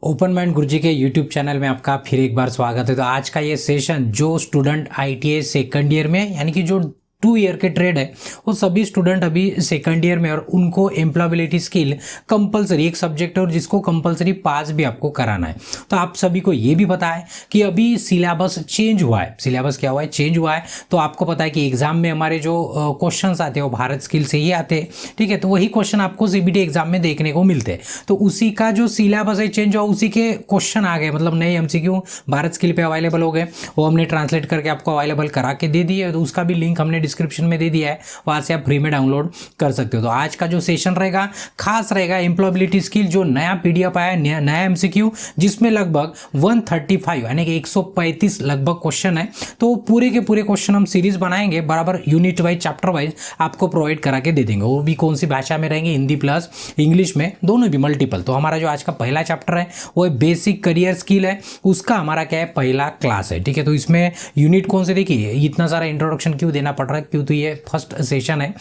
Open mind गुरुजी के YouTube channel में आपका फिर एक बार स्वागत है। तो आज का ये सेशन जो स्टूडेंट आईटीआई सेकंड ईयर में यानी कि जो 2 ईयर के ट्रेड है वो सभी स्टूडेंट अभी सेकंड ईयर में और उनको एम्प्लॉयबिलिटी स्किल कंपलसरी एक सब्जेक्ट है और जिसको कंपलसरी पास भी आपको कराना है। तो आप सभी को ये भी पता है कि अभी सिलेबस चेंज हुआ है। सिलेबस क्या हुआ है? चेंज हुआ है। तो आपको पता है कि एग्जाम में हमारे जो क्वेश्चंस आते हैं वो भारत स्किल से ही आते हैं, ठीक है। तो वही क्वेश्चन आपको सीबीटी एग्जाम में देखने को मिलते हैं। तो उसी का जो सिलेबस है चेंज हुआ, उसी के क्वेश्चन आ गए, मतलब नए एमसीक्यू भारत स्किल पे अवेलेबल हो गए। वो हमने ट्रांसलेट करके आपको अवेलेबल करा के दे दिए। तो उसका भी लिंक हमने डिस्क्रिप्शन में दे दिया है, वहां से आप फ्री में डाउनलोड कर सकते हो। तो आज का जो सेशन रहेगा खास रहेगा एम्प्लॉयबिलिटी स्किल, जो नया पीडीएफ आया, नया एमसीक्यू, जिसमें लगभग 135 यानी कि 135 लगभग क्वेश्चन है। तो पूरे के पूरे क्वेश्चन हम सीरीज बनाएंगे, बराबर यूनिट वाइज चैप्टर वाइज आपको प्रोवाइड करा के दे देंगे। वो भी कौन सी भाषा में रहेंगे, हिंदी प्लस इंग्लिश में, दोनों भी मल्टीपल। तो हमारा जो आज का पहला चैप्टर है वो बेसिक करियर स्किल है, उसका हमारा क्या है, पहला क्लास है, ठीक है। तो इसमें यूनिट कौन से, देखिए इतना सारा इंट्रोडक्शन क्यों देना पड़ रहा है, क्यों, तो ये फर्स्ट सेशन है,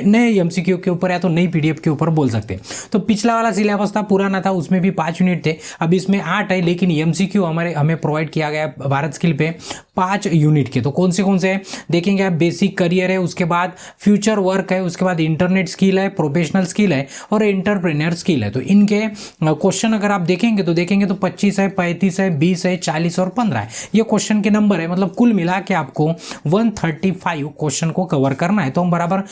नए एमसीक्यू के ऊपर या तो नई पीडीएफ के ऊपर बोल सकते हैं। तो पिछला वाला सिलेबस था, पुराना था, उसमें भी 5 यूनिट थे, अब इसमें 8 है, लेकिन एमसीक्यू हमें प्रोवाइड किया गया है भारत स्किल पे 5 यूनिट के। तो कौन से हैं देखेंगे आप। बेसिक करियर है, उसके बाद फ्यूचर वर्क है, उसके बाद इंटरनेट स्किल है, प्रोफेशनल स्किल है और एंटरप्रेन्योर स्किल है। तो इनके क्वेश्चन अगर आप देखेंगे तो 25 है, 35 है, 20 है, 40 और 15 है, ये क्वेश्चन के नंबर है। मतलब कुल मिला के आपको 135 क्वेश्चन को कवर करना है। तो हम बराबर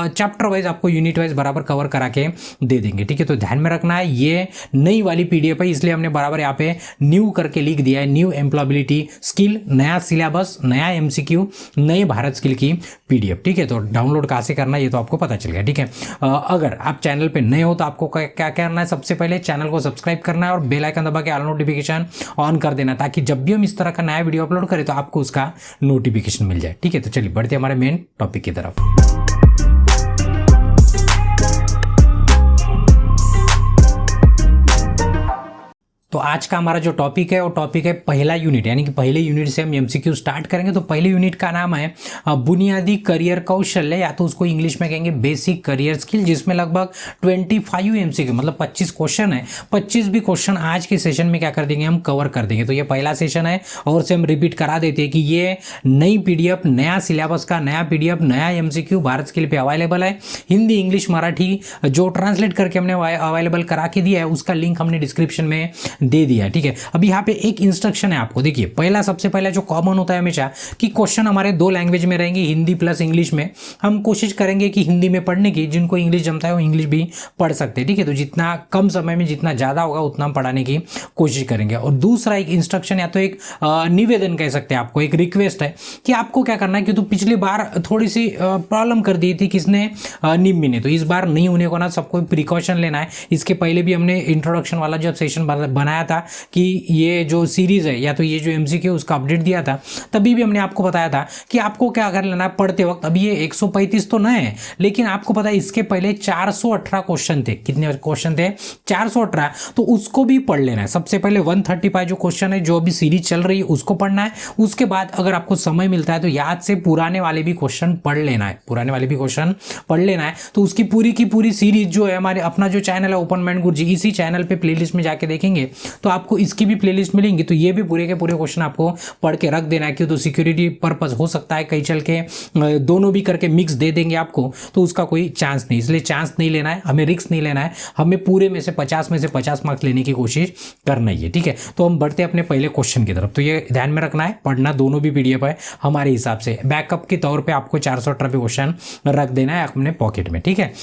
चैप्टर वाइज आपको यूनिट वाइज बराबर कवर करा के दे देंगे, ठीक है। तो ध्यान में रखना है, ये नई वाली पीडीएफ है, इसलिए हमने बराबर यहाँ पे न्यू करके लिख दिया है, न्यू एम्प्लॉयबिलिटी स्किल, नया सिलेबस, नया एमसीक्यू, नए भारत स्किल की पीडीएफ, ठीक है। तो डाउनलोड कहाँ से करना है ये तो आपको पता चल गया, ठीक है। अगर आप चैनल पे नए हो तो आपको क्या करना है, सबसे पहले चैनल को सब्सक्राइब करना है और बेल आइकन दबा के ऑल नोटिफिकेशन ऑन कर देना, ताकि जब भी हम इस तरह का नया वीडियो अपलोड करें तो आपको उसका नोटिफिकेशन मिल जाए, ठीक है। तो चलिए बढ़ते हमारे मेन टॉपिक की तरफ। तो आज का हमारा जो टॉपिक है वो टॉपिक है पहला यूनिट, यानी कि पहले यूनिट से हम एमसीक्यू स्टार्ट करेंगे। तो पहले यूनिट का नाम है बुनियादी करियर कौशल्य, या तो उसको इंग्लिश में कहेंगे बेसिक करियर स्किल, जिसमें लगभग 25 एमसीक्यू मतलब 25 क्वेश्चन है। 25 भी क्वेश्चन आज के सेशन में क्या कर देंगे, हम कवर कर देंगे। तो ये पहला सेशन है और से हम रिपीट करा देते हैं कि ये नई पीडीएफ, नया सिलेबस का नया पीडीएफ, नया एमसीक्यू भारत स्किल पे अवेलेबल है, हिंदी, इंग्लिश, मराठी, जो ट्रांसलेट करके हमने अवेलेबल करा के दिया है, उसका लिंक हमने डिस्क्रिप्शन में दे दिया, ठीक है। अब यहाँ पे एक इंस्ट्रक्शन है आपको, देखिए सबसे पहला जो कॉमन होता है हमेशा कि क्वेश्चन हमारे 2 लैंग्वेज में रहेंगे, हिंदी प्लस इंग्लिश में। हम कोशिश करेंगे कि हिंदी में पढ़ने की, जिनको इंग्लिश जमता है वो इंग्लिश भी पढ़ सकते हैं, ठीक है। तो जितना कम समय में जितना ज़्यादा होगा उतना हम पढ़ाने की कोशिश करेंगे। और दूसरा एक इंस्ट्रक्शन या तो एक निवेदन कह सकते हैं, आपको एक रिक्वेस्ट है कि आपको क्या करना है कि तो पिछली बार थोड़ी सी प्रॉब्लम कर दी थी किसने, निम्मी ने, तो इस बार नहीं होने को ना, सबको प्रिकॉशन लेना है। इसके पहले भी हमने इंट्रोडक्शन वाला जब सेशन बनाया था कि ये जो सीरीज है या तो ये जो एमसीक्यू उसका अपडेट दिया था, तभी भी हमने आपको बताया था कि आपको क्या कर लेना है पढ़ते वक्त। अब ये 135 तो नए हैं, लेकिन आपको पता है इसके पहले 418 क्वेश्चन थे। कितने क्वेश्चन थे? 418। तो उसको भी पढ़ लेना है। सबसे पहले 135 जो क्वेश्चन है, जो अभी सीरीज चल रही है, उसको पढ़ना है। उसके बाद अगर आपको समय मिलता है तो याद से पुराने वाले भी क्वेश्चन पढ़ लेना है, पुराने वाले भी क्वेश्चन पढ़ लेना है। तो उसकी पूरी की पूरी सीरीज जो है, हमारे अपना जो चैनल है ओपन माइंड गुरुजी, इसी चैनल पे प्लेलिस्ट में जाके देखेंगे तो आपको इसकी भी प्लेलिस्ट मिलेंगी। तो ये भी पूरे के पूरे क्वेश्चन आपको पढ़ के रख देना है, क्यों तो सिक्योरिटी पर्पस हो सकता है कहीं चल के दोनों भी करके मिक्स दे देंगे आपको, तो उसका कोई चांस नहीं। इसलिए चांस नहीं लेना है, हमें रिस्क नहीं लेना है, हमें पूरे में से 50 मार्क्स लेने की कोशिश करना ही है, ठीक है। तो हम बढ़ते हैं अपने पहले क्वेश्चन की तरफ। तो ये ध्यान में रखना है, पढ़ना दोनों भी पीडीएफ है हमारे हिसाब से, बैकअप के तौर पर आपको 418 क्वेश्चन रख देना है अपने पॉकेट में, ठीक है।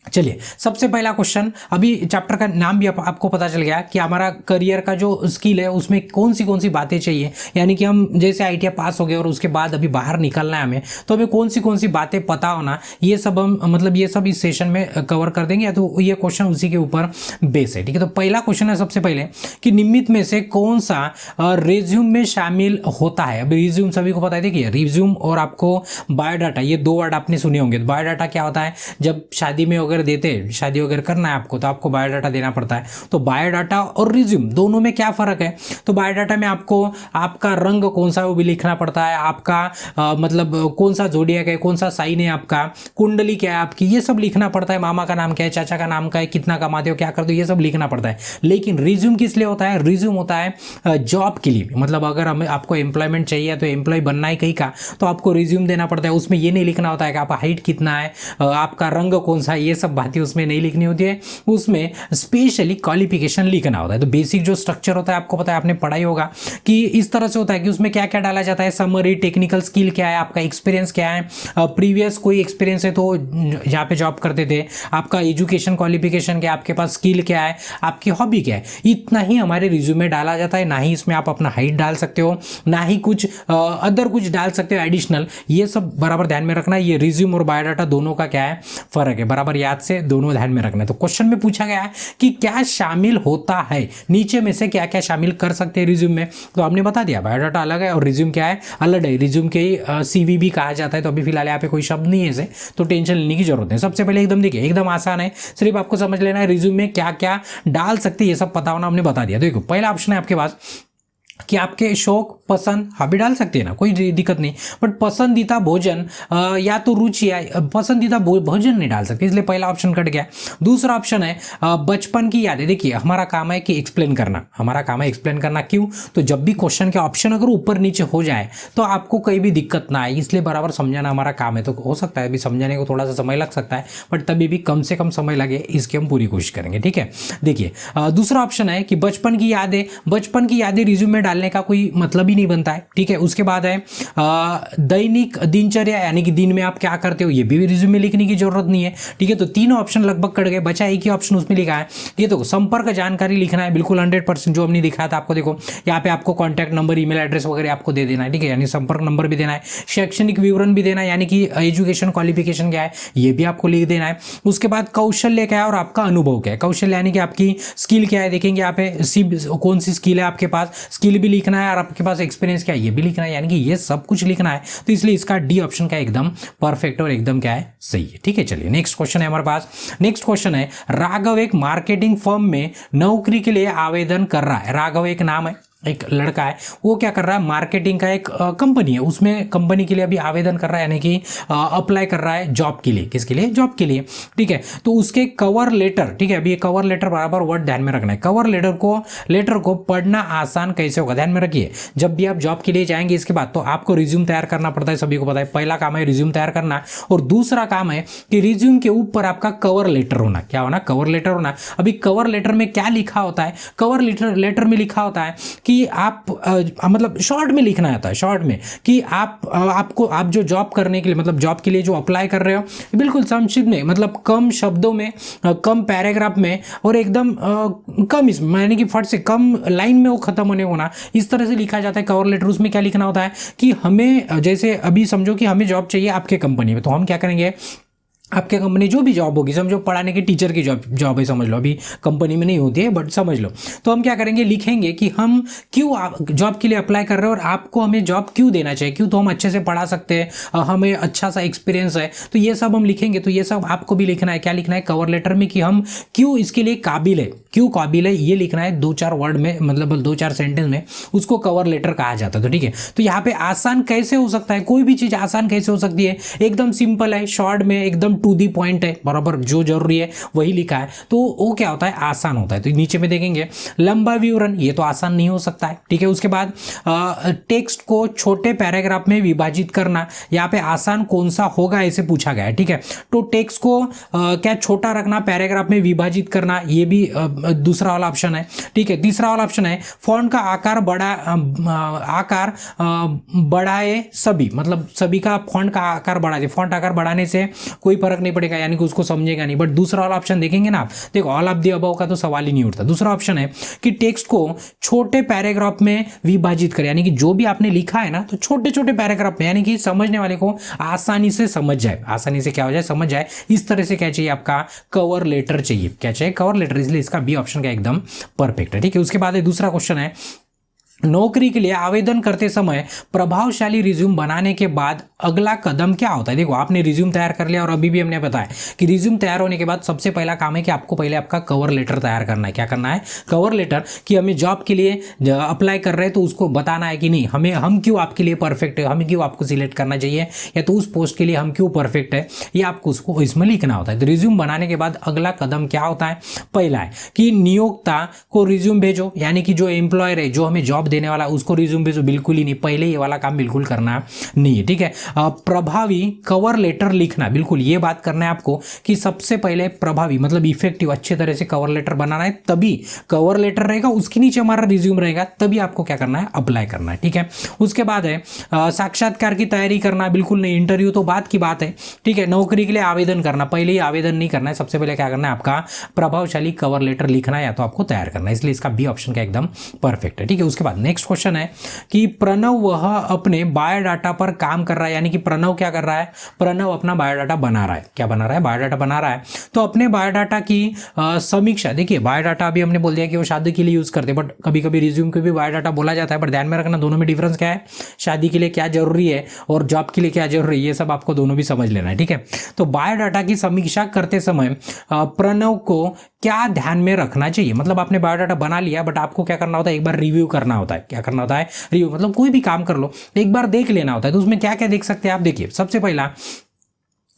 चलिए सबसे पहला क्वेश्चन, अभी चैप्टर का नाम भी आपको पता चल गया कि हमारा करियर का जो स्किल है उसमें कौन सी बातें चाहिए, यानी कि हम जैसे आईटीआई पास हो गए और उसके बाद अभी बाहर निकलना है हमें, तो हमें कौन सी बातें पता होना, ये सब हम मतलब ये सब इस सेशन में कवर कर देंगे। या तो ये क्वेश्चन उसी के ऊपर बेस है, ठीक है। तो पहला क्वेश्चन है सबसे पहले कि निम्नलिखित में से कौन सा रिज्यूम में शामिल होता है। अब रिज्यूम सभी को पता है, देखिए रिज्यूम और आपको बायोडाटा, ये 2 वर्ड आपने सुने होंगे। बायोडाटा क्या होता है, जब शादी में हो वगैरह देते हैं, शादी वगैरह करना है आपको तो आपको बायोडाटा देना पड़ता है। तो बायोडाटा और रिज्यूम दोनों में क्या फ़र्क है? तो बायोडाटा में आपको आपका रंग कौन सा वो भी लिखना पड़ता है, आपका मतलब कौन सा जोडियाक है, कौन सा साइन है आपका, कुंडली क्या है आपकी, ये सब लिखना पड़ता है। मामा का नाम क्या है, चाचा का नाम क्या है, कितना कमाते हो, क्या करते हो, ये सब लिखना पड़ता है। लेकिन रिज्यूम किस लिए होता है? रिज्यूम होता है जॉब के लिए, मतलब अगर हमें आपको एम्प्लॉयमेंट चाहिए तो एम्प्लॉय बनना है कहीं का, तो आपको रिज्यूम देना पड़ता है। उसमें ये नहीं लिखना होता है कि आपका हाइट कितना है, आपका रंग कौन सा है, ये सब बातें उसमें नहीं लिखनी होती है। उसमें स्पेशली क्वालिफिकेशन लिखना होता है। तो बेसिक जो स्ट्रक्चर होता है आपको पता है, आपने पढ़ाई होगा कि इस तरह से होता है कि उसमें क्या क्या डाला जाता है, समरी, टेक्निकल स्किल क्या है, आपका एक्सपीरियंस क्या है, प्रीवियस कोई एक्सपीरियंस है तो जहाँ पे जॉब करते थे, आपका एजुकेशन क्वालिफिकेशन क्या है, आपके पास स्किल क्या है, आपकी हॉबी क्या है, इतना ही हमारे रिज्यूमे डाला जाता है। ना ही इसमें आप अपना हाइट डाल सकते हो, ना ही कुछ अदर कुछ डाल सकते हो एडिशनल। ये सब बराबर ध्यान में रखना है। ये रिज्यूम और बायोडाटा दोनों का क्या है, फर्क है, बराबर याद से दोनों ध्यान में रखना है। तो क्वेश्चन में पूछा गया है कि क्या शामिल होता है, नीचे में से क्या क्या शामिल कर सकते हैं रिज्यूम में। तो आपने बता दिया बायोडाटा अलग है और रिज्यूम क्या है, अलग है। रिज्यूम के सीवी भी कहा जाता है। तो अभी फिलहाल यहाँ पे कोई शब्द नहीं है इसे, तो टेंशन लेने की जरूरत नहीं। सबसे पहले एकदम देखिए, एकदम आसान है, सिर्फ आपको समझ लेना है रिज्यूम में क्या क्या डाल सकते हैं, ये सब पता होना हमने बता दिया। देखो पहला ऑप्शन है आपके पास कि आपके शौक पसंद भी डाल सकते हैं ना, कोई दिक्कत नहीं, बट पसंदीदा भोजन या तो रुचि या पसंदीदा भोजन नहीं डाल सकते, इसलिए पहला ऑप्शन कट गया। दूसरा ऑप्शन है बचपन की यादें। देखिए हमारा काम है कि एक्सप्लेन करना, हमारा काम है एक्सप्लेन करना। क्यों? तो जब भी क्वेश्चन के ऑप्शन अगर ऊपर नीचे हो जाए तो आपको कहीं भी दिक्कत ना आए, इसलिए बराबर समझाना हमारा काम है। तो हो सकता है अभी समझाने को थोड़ा सा समय लग सकता है, बट तभी भी कम से कम समय लगे इसकी हम पूरी कोशिश करेंगे, ठीक है। देखिए दूसरा ऑप्शन है कि बचपन की यादें। बचपन की यादें रिज्यूम में डालने का कोई मतलब ही नहीं बनता है, ठीक है। उसके बाद है दैनिक दिनचर्या, यानी कि दिन में आप क्या करते हो, ये भी रिज्यूम में लिखने की जरूरत नहीं है, ठीक है। तो तीनों ऑप्शन लगभग कट गए, बचा एक ही ऑप्शन उसमें लिखा है। ये तो संपर्क जानकारी लिखना है, बिल्कुल 100% जो हमने दिखाया था आपको। देखो यहाँ पे आपको कॉन्टैक्ट नंबर, ईमेल एड्रेस वगैरह आपको दे देना है, ठीक है, यानी संपर्क नंबर भी देना है। शैक्षणिक विवरण भी देना है, यानी कि एजुकेशन क्वालिफिकेशन क्या है ये भी आपको लिख देना है। उसके बाद कौशल्य क्या है और आपका अनुभव क्या है। कौशल्य यानी कि आपकी स्किल क्या है, देखेंगे यहाँ पे कौन सी स्किल है आपके पास, स्किल भी लिखना है, और आपके पास एक्सपीरियंस क्या है ये भी लिखना है, यानी कि ये सब कुछ लिखना है। तो इसलिए इसका डी ऑप्शन का एकदम परफेक्ट और एकदम क्या है, सही है, ठीक है। चलिए नेक्स्ट क्वेश्चन है हमारे पास। नेक्स्ट क्वेश्चन है, राघव एक मार्केटिंग फर्म में नौकरी के लिए आवेदन कर रहा है। राघव एक नाम है, एक लड़का है, वो क्या कर रहा है, मार्केटिंग का एक कंपनी है, उसमें कंपनी के लिए अभी आवेदन कर रहा है, यानी कि अप्लाई कर रहा है जॉब के लिए। किसके लिए? जॉब के लिए, ठीक है। तो उसके कवर लेटर, ठीक है, अभी ये कवर लेटर बराबर वर्ड ध्यान में रखना है। कवर लेटर को पढ़ना आसान कैसे होगा, ध्यान में रखिए। जब भी आप जॉब के लिए जाएंगे इसके बाद तो आपको रिज्यूम तैयार करना पड़ता है, सभी को पता है। पहला काम है रिज्यूम तैयार करना, और दूसरा काम है कि रिज्यूम के ऊपर आपका कवर लेटर होना। क्या होना? कवर लेटर होना। अभी कवर लेटर में क्या लिखा होता है? कवर लेटर में लिखा होता है कि आप मतलब शॉर्ट में लिखना आता है, शॉर्ट में, कि आप जो जॉब करने के लिए, मतलब जॉब के लिए जो अप्लाई कर रहे हो, बिल्कुल संक्षिप्त में, मतलब कम शब्दों में, कम पैराग्राफ में, और एकदम कम इसमें, यानी कि फट से कम लाइन में वो खत्म होने होना, इस तरह से लिखा जाता है कवर लेटर। उसमें क्या लिखना होता है कि हमें, जैसे अभी समझो कि हमें जॉब चाहिए आपके कंपनी में, तो हम क्या करेंगे, आपके कंपनी जो भी जॉब होगी, समझो पढ़ाने के टीचर की जॉब है, समझ लो, अभी कंपनी में नहीं होती है बट समझ लो, तो हम क्या करेंगे, लिखेंगे कि हम क्यों जॉब के लिए अप्लाई कर रहे हैं और आपको हमें जॉब क्यों देना चाहिए। क्यों? तो हम अच्छे से पढ़ा सकते हैं, हमें अच्छा सा एक्सपीरियंस है, तो ये सब हम लिखेंगे। तो ये सब आपको भी लिखना है। क्या लिखना है कवर लेटर में? कि हम क्यों इसके लिए काबिल है, क्यों काबिल है, ये लिखना है 2-4 वर्ड में, मतलब 2-4 सेंटेंस में, उसको कवर लेटर कहा जाता है। तो ठीक है, तो यहाँ पे आसान कैसे हो सकता है, कोई भी चीज़ आसान कैसे हो सकती है, एकदम सिंपल है, शॉर्ट में, एकदम टू दी पॉइंट है, बराबर जो जरूरी है वही लिखा है, तो वो क्या होता है, आसान होता है। तो नीचे में देखेंगे लंबा विवरण, ये तो आसान नहीं हो सकता है, ठीक है। उसके बाद टेक्स्ट को छोटे पैराग्राफ में विभाजित करना, यहाँ पे आसान कौन सा होगा ऐसे पूछा गया है, ठीक है। तो टेक्स्ट को क्या छोटा रखना, पैराग्राफ में विभाजित करना, ये भी दूसरा वाला ऑप्शन है, ठीक है। तीसरा वाला ऑप्शन है फॉन्ट का आकार बढ़ाए सभी, मतलब सभी का फॉन्ट का आकार बढ़ा दे। फॉन्ट आकार बढ़ाने से कोई फर्क नहीं पड़ेगा, यानी कि उसको समझेगा नहीं, बट दूसरा वाला ऑप्शन देखेंगे ना आप, देखो ऑल ऑफ द अबव का तो सवाल ही नहीं उठता। दूसरा ऑप्शन है कि टेक्स्ट को छोटे पैराग्राफ में विभाजित करें, यानी कि जो भी आपने लिखा है ना, तो छोटे छोटे पैराग्राफ में, यानी कि समझने वाले को आसानी से समझ जाए, आसानी से क्या हो जाए, समझ जाए। इस तरह से क्या चाहिए, आपका कवर लेटर चाहिए। क्या चाहिए? कवर लेटर, इसलिए इसका बी ऑप्शन का एकदम परफेक्ट है, ठीक है। उसके बाद दूसरा क्वेश्चन है नौकरी के लिए आवेदन करते समय प्रभावशाली रिज्यूम बनाने के बाद अगला कदम क्या होता है। देखो आपने रिज्यूम तैयार कर लिया और अभी भी हमने बताया कि रिज्यूम तैयार होने के बाद सबसे पहला काम है कि आपको पहले आपका कवर लेटर तैयार करना है। क्या करना है, कवर लेटर, कि हमें जॉब के लिए अप्लाई कर रहे हैं तो उसको बताना है कि नहीं, हम क्यों आपके लिए परफेक्ट है, हमें क्यों आपको सिलेक्ट करना चाहिए, या तो उस पोस्ट के लिए हम क्यों परफेक्ट है, ये आपको उसको इसमें लिखना होता है। तो रिज्यूम बनाने के बाद अगला कदम क्या होता है, पहला है कि नियोक्ता को रिज्यूम भेजो, यानी कि जो एम्प्लॉयर है, जो हमें जॉब देने वाला, उसको रिज्यूम भेजो। बिल्कुल ही नहीं, पहले ये वाला काम बिल्कुल करना नहीं है, ठीक है। प्रभावी कवर लेटर लिखना, बिल्कुल ये बात करना है आपको कि सबसे पहले प्रभावी मतलब इफेक्टिव अच्छे तरह से कवर लेटर बनाना है, तभी कवर लेटर रहेगा, उसके नीचे हमारा रिज्यूम रहेगा, तभी आपको क्या करना है, अप्लाई करना है, ठीक है। उसके बाद है साक्षात्कार की तैयारी करना, बिल्कुल नहीं, इंटरव्यू तो बात की बात है, ठीक है। नौकरी के लिए आवेदन करना, पहले ही आवेदन नहीं करना है, सबसे पहले क्या करना है, आपका प्रभावशाली कवर लेटर लिखना है या तो आपको तैयार करना है, इसलिए इसका बी ऑप्शन का एकदम परफेक्ट है, ठीक है। उसके बाद नेक्स्ट क्वेश्चन है कि प्रणव वह अपने बायोडाटा पर काम कर रहा है, यानी कि प्रणव क्या कर रहा है, प्रणव अपना बायोडाटा बना रहा है। क्या बना रहा है, बायोडाटा बना रहा है। तो अपने बायोडाटा की समीक्षा, देखिए बायोडाटा अभी हमने बोल दिया कि वो शादी के लिए यूज करते हैं, बट कभी कभी रिज्यूम को भी बायोडाटा बोला जाता है, पर ध्यान में रखना दोनों में डिफरेंस क्या है, शादी के लिए क्या जरूरी है और जॉब के लिए क्या जरूरी है, ये सब आपको दोनों भी समझ लेना है, ठीक है। तो बायोडाटा की समीक्षा करते समय प्रणव को क्या ध्यान में रखना चाहिए, मतलब आपने बायोडाटा बना लिया बट आपको क्या करना होता है, एक बार रिव्यू करना होता है। क्या करना होता है, रिव्यू, मतलब कोई भी काम कर लो एक बार देख लेना होता है। तो उसमें क्या क्या देख सकते हैं आप, देखिए सबसे पहला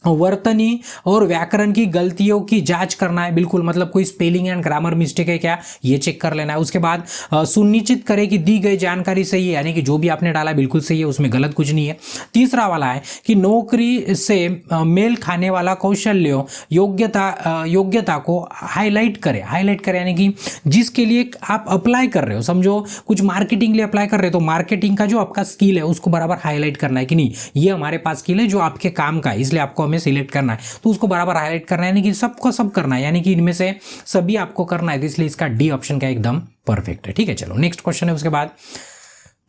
वर्तनी और व्याकरण की गलतियों की जांच करना है, बिल्कुल मतलब कोई स्पेलिंग एंड ग्रामर मिस्टेक है क्या, ये चेक कर लेना है। उसके बाद सुनिश्चित करें कि दी गई जानकारी सही है, यानी कि जो भी आपने डाला बिल्कुल सही है, उसमें गलत कुछ नहीं है। तीसरा वाला है कि नौकरी से मेल खाने वाला कौशल्यों योग्यता को हाईलाइट करें, यानी कि जिसके लिए आप अप्लाई कर रहे हो, समझो कुछ मार्केटिंग लिए अप्लाई कर रहे हो तो मार्केटिंग का जो आपका स्किल है उसको बराबर हाईलाइट करना है कि नहीं, ये हमारे पास स्किल है जो आपके काम का है, इसलिए आपको हमें सिलेक्ट करना है, तो उसको बराबर हाईलाइट करना है, यानी कि सबको सब करना है, यानी कि इनमें से सभी आपको करना है, तो इसलिए इसका डी ऑप्शन का एकदम परफेक्ट है, ठीक है। चलो नेक्स्ट क्वेश्चन है। उसके बाद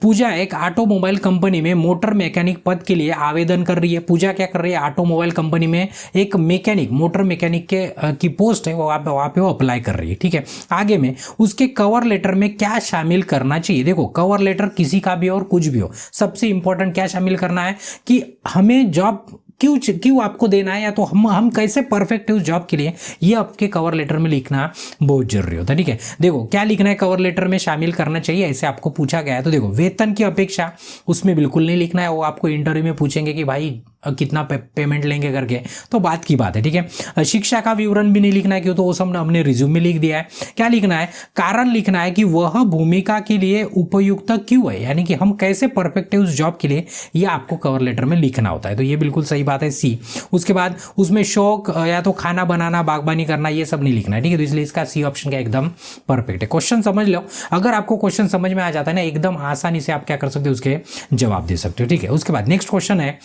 पूजा एक ऑटोमोबाइल कंपनी में मोटर मैकेनिक पद के लिए आवेदन कर रही है। पूजा क्या कर रही है, ऑटोमोबाइल कंपनी में एक मैकेनिक, मोटर मैकेनिक के की पोस्ट है, वो वहाँ पे वो अप्लाई कर रही है, ठीक है। आगे में उसके कवर लेटर में क्या शामिल करना चाहिए, देखो कवर लेटर किसी का भी और कुछ भी हो, सबसे इंपॉर्टेंट क्या शामिल करना है कि हमें जॉब क्यों आपको देना है, या तो हम कैसे परफेक्ट है उस जॉब के लिए, ये आपके कवर लेटर में लिखना बहुत जरूरी होता है, ठीक है। देखो क्या लिखना है कवर लेटर में शामिल करना चाहिए, ऐसे आपको पूछा गया है। तो देखो वेतन की अपेक्षा उसमें बिल्कुल नहीं लिखना है, वो आपको इंटरव्यू में पूछेंगे कि भाई कितना पेमेंट लेंगे करके, तो बात की बात है, ठीक है। शिक्षा का विवरण भी नहीं लिखना है, क्यों, तो वो सब हमने रिज्यूम में लिख दिया है। क्या लिखना है, कारण लिखना है कि वह भूमिका के लिए उपयुक्त क्यों है, यानी कि हम कैसे परफेक्ट है उस जॉब के लिए, ये आपको कवर लेटर में लिखना होता है, तो ये बिल्कुल सही बात है, सी। उसके बाद उसमें शौक या तो खाना बनाना, बागबानी करना, ये सब नहीं लिखना है, ठीक है। तो इसलिए इसका सी ऑप्शन का एकदम परफेक्ट है। क्वेश्चन समझ लो, अगर आपको क्वेश्चन समझ में आ जाता है ना, एकदम आसानी से आप क्या कर सकते हो, उसके जवाब दे सकते हो, ठीक है। उसके बाद नेक्स्ट क्वेश्चन है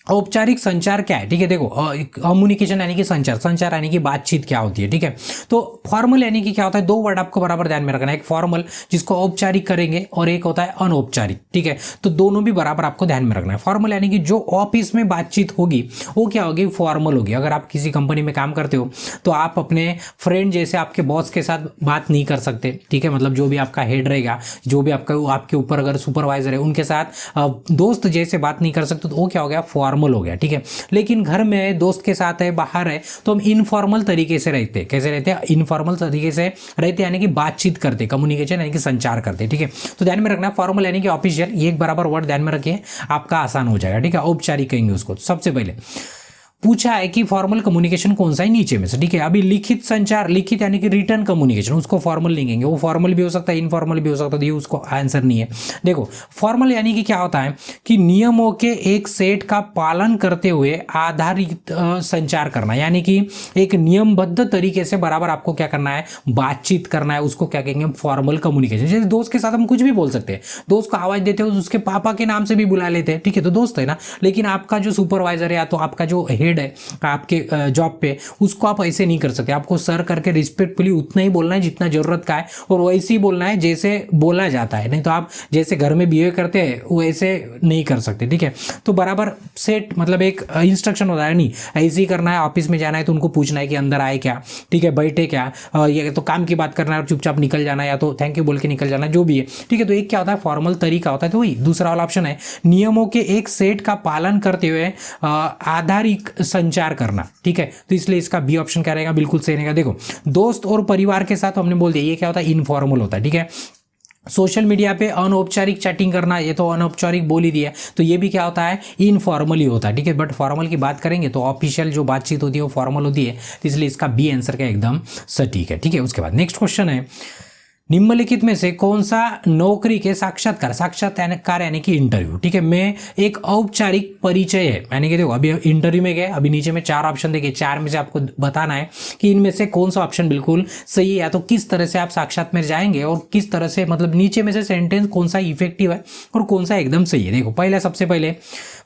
औपचारिक संचार क्या है, ठीक है। देखो कम्युनिकेशन यानी कि संचार यानी कि बातचीत क्या होती है, ठीक है। तो फॉर्मल यानी कि क्या होता है, दो वर्ड आपको बराबर ध्यान में रखना है, एक फॉर्मल जिसको औपचारिक करेंगे और एक होता है अनौपचारिक, ठीक है। तो दोनों भी बराबर आपको ध्यान में रखना है। फॉर्मल यानी कि जो ऑफिस में बातचीत होगी वो क्या होगी, फॉर्मल होगी। अगर आप किसी कंपनी में काम करते हो तो आप अपने फ्रेंड जैसे आपके बॉस के साथ बात नहीं कर सकते, ठीक है, मतलब जो भी आपका हेड रहेगा, जो भी आपके ऊपर अगर सुपरवाइजर है, उनके साथ दोस्त जैसे बात नहीं कर सकते, तो वो क्या हो गया, फॉर्मल हो गया, ठीक है। लेकिन घर में दोस्त के साथ है, बाहर है, तो हम इनफॉर्मल तरीके से रहते हैं। कैसे रहते हैं, इनफॉर्मल तरीके से रहते यानी कि बातचीत करते, कम्युनिकेशन यानी कि संचार करते, ठीक है। तो ध्यान में रखना फॉर्मल यानी कि ऑफिशियल, ये एक बराबर वर्ड ध्यान में रखिए, आपका आसान हो जाएगा, ठीक है। औपचारिक कहेंगे उसको। सबसे पहले पूछा है कि फॉर्मल कम्युनिकेशन कौन सा है नीचे में से, ठीक है। अभी लिखित संचार, लिखित यानी कि रिटर्न कम्युनिकेशन, उसको फॉर्मल लिखेंगे, वो फॉर्मल भी हो सकता है, इनफॉर्मल भी हो सकता है, ये उसको आंसर नहीं है। देखो फॉर्मल यानी कि क्या होता है कि नियमों के एक सेट का पालन करते हुए आधारित संचार करना, यानी कि एक नियमबद्ध तरीके से बराबर आपको क्या करना है, बातचीत करना है, उसको क्या कहेंगे, फॉर्मल कम्युनिकेशन। जैसे दोस्त के साथ हम कुछ भी बोल सकते हैं, दोस्त को आवाज देते हो उसके पापा के नाम से भी बुला लेते हैं, ठीक है, तो दोस्त है ना। लेकिन आपका जो सुपरवाइजर है या तो आपका जो हेड हेड है आपके जॉब पे, उसको आप ऐसे नहीं कर सकते। आपको सर करके रिस्पेक्टफुली उतना ही बोलना है जितना जरूरत का है, और वैसे ही बोलना है जैसे बोला जाता है। नहीं तो आप जैसे घर में बिहेव करते हैं वैसे नहीं कर सकते, ठीक है। तो बराबर सेट मतलब एक इंस्ट्रक्शन होता है, नहीं ऐसे ही करना है। ऑफिस में जाना है तो उनको पूछना है कि अंदर आए क्या, ठीक है, बैठे क्या, ये तो काम की बात करना है और चुपचाप निकल जाना है, या तो थैंक यू बोल के निकल जाना, जो भी है, ठीक है। तो एक क्या होता है, फॉर्मल तरीका होता है। तो वही दूसरा वाला ऑप्शन है, नियमों के एक सेट का पालन करते हुए आधारिक संचार करना, ठीक है। तो इसलिए इसका बी ऑप्शन क्या रहेगा, बिल्कुल सही रहेगा। देखो, दोस्त और परिवार के साथ हमने बोल दिया, ये क्या होता है, इनफॉर्मल होता है, ठीक है। सोशल मीडिया पे अनौपचारिक चैटिंग करना, ये तो अनौपचारिक बोल ही दिया, तो ये भी क्या होता है, इनफॉर्मल ही होता है, ठीक है। बट फॉर्मल की बात करेंगे तो ऑफिशियल जो बातचीत होती है वो फॉर्मल होती है, तो इसलिए इसका बी आंसर का एकदम सटीक है, ठीक है। उसके बाद नेक्स्ट क्वेश्चन है, निम्नलिखित में से कौन सा नौकरी के साक्षात्कार यानी कि इंटरव्यू, ठीक है, में एक औपचारिक परिचय है। यानी कि देखो, अभी इंटरव्यू में गए, अभी नीचे में 4 ऑप्शन देखिए, 4 में से आपको बताना है कि इनमें से कौन सा ऑप्शन बिल्कुल सही है, या तो किस तरह से आप साक्षात में जाएंगे और किस तरह से, मतलब नीचे में से सेंटेंस कौन सा इफेक्टिव है और कौन सा एकदम सही है। देखो, पहले सबसे पहले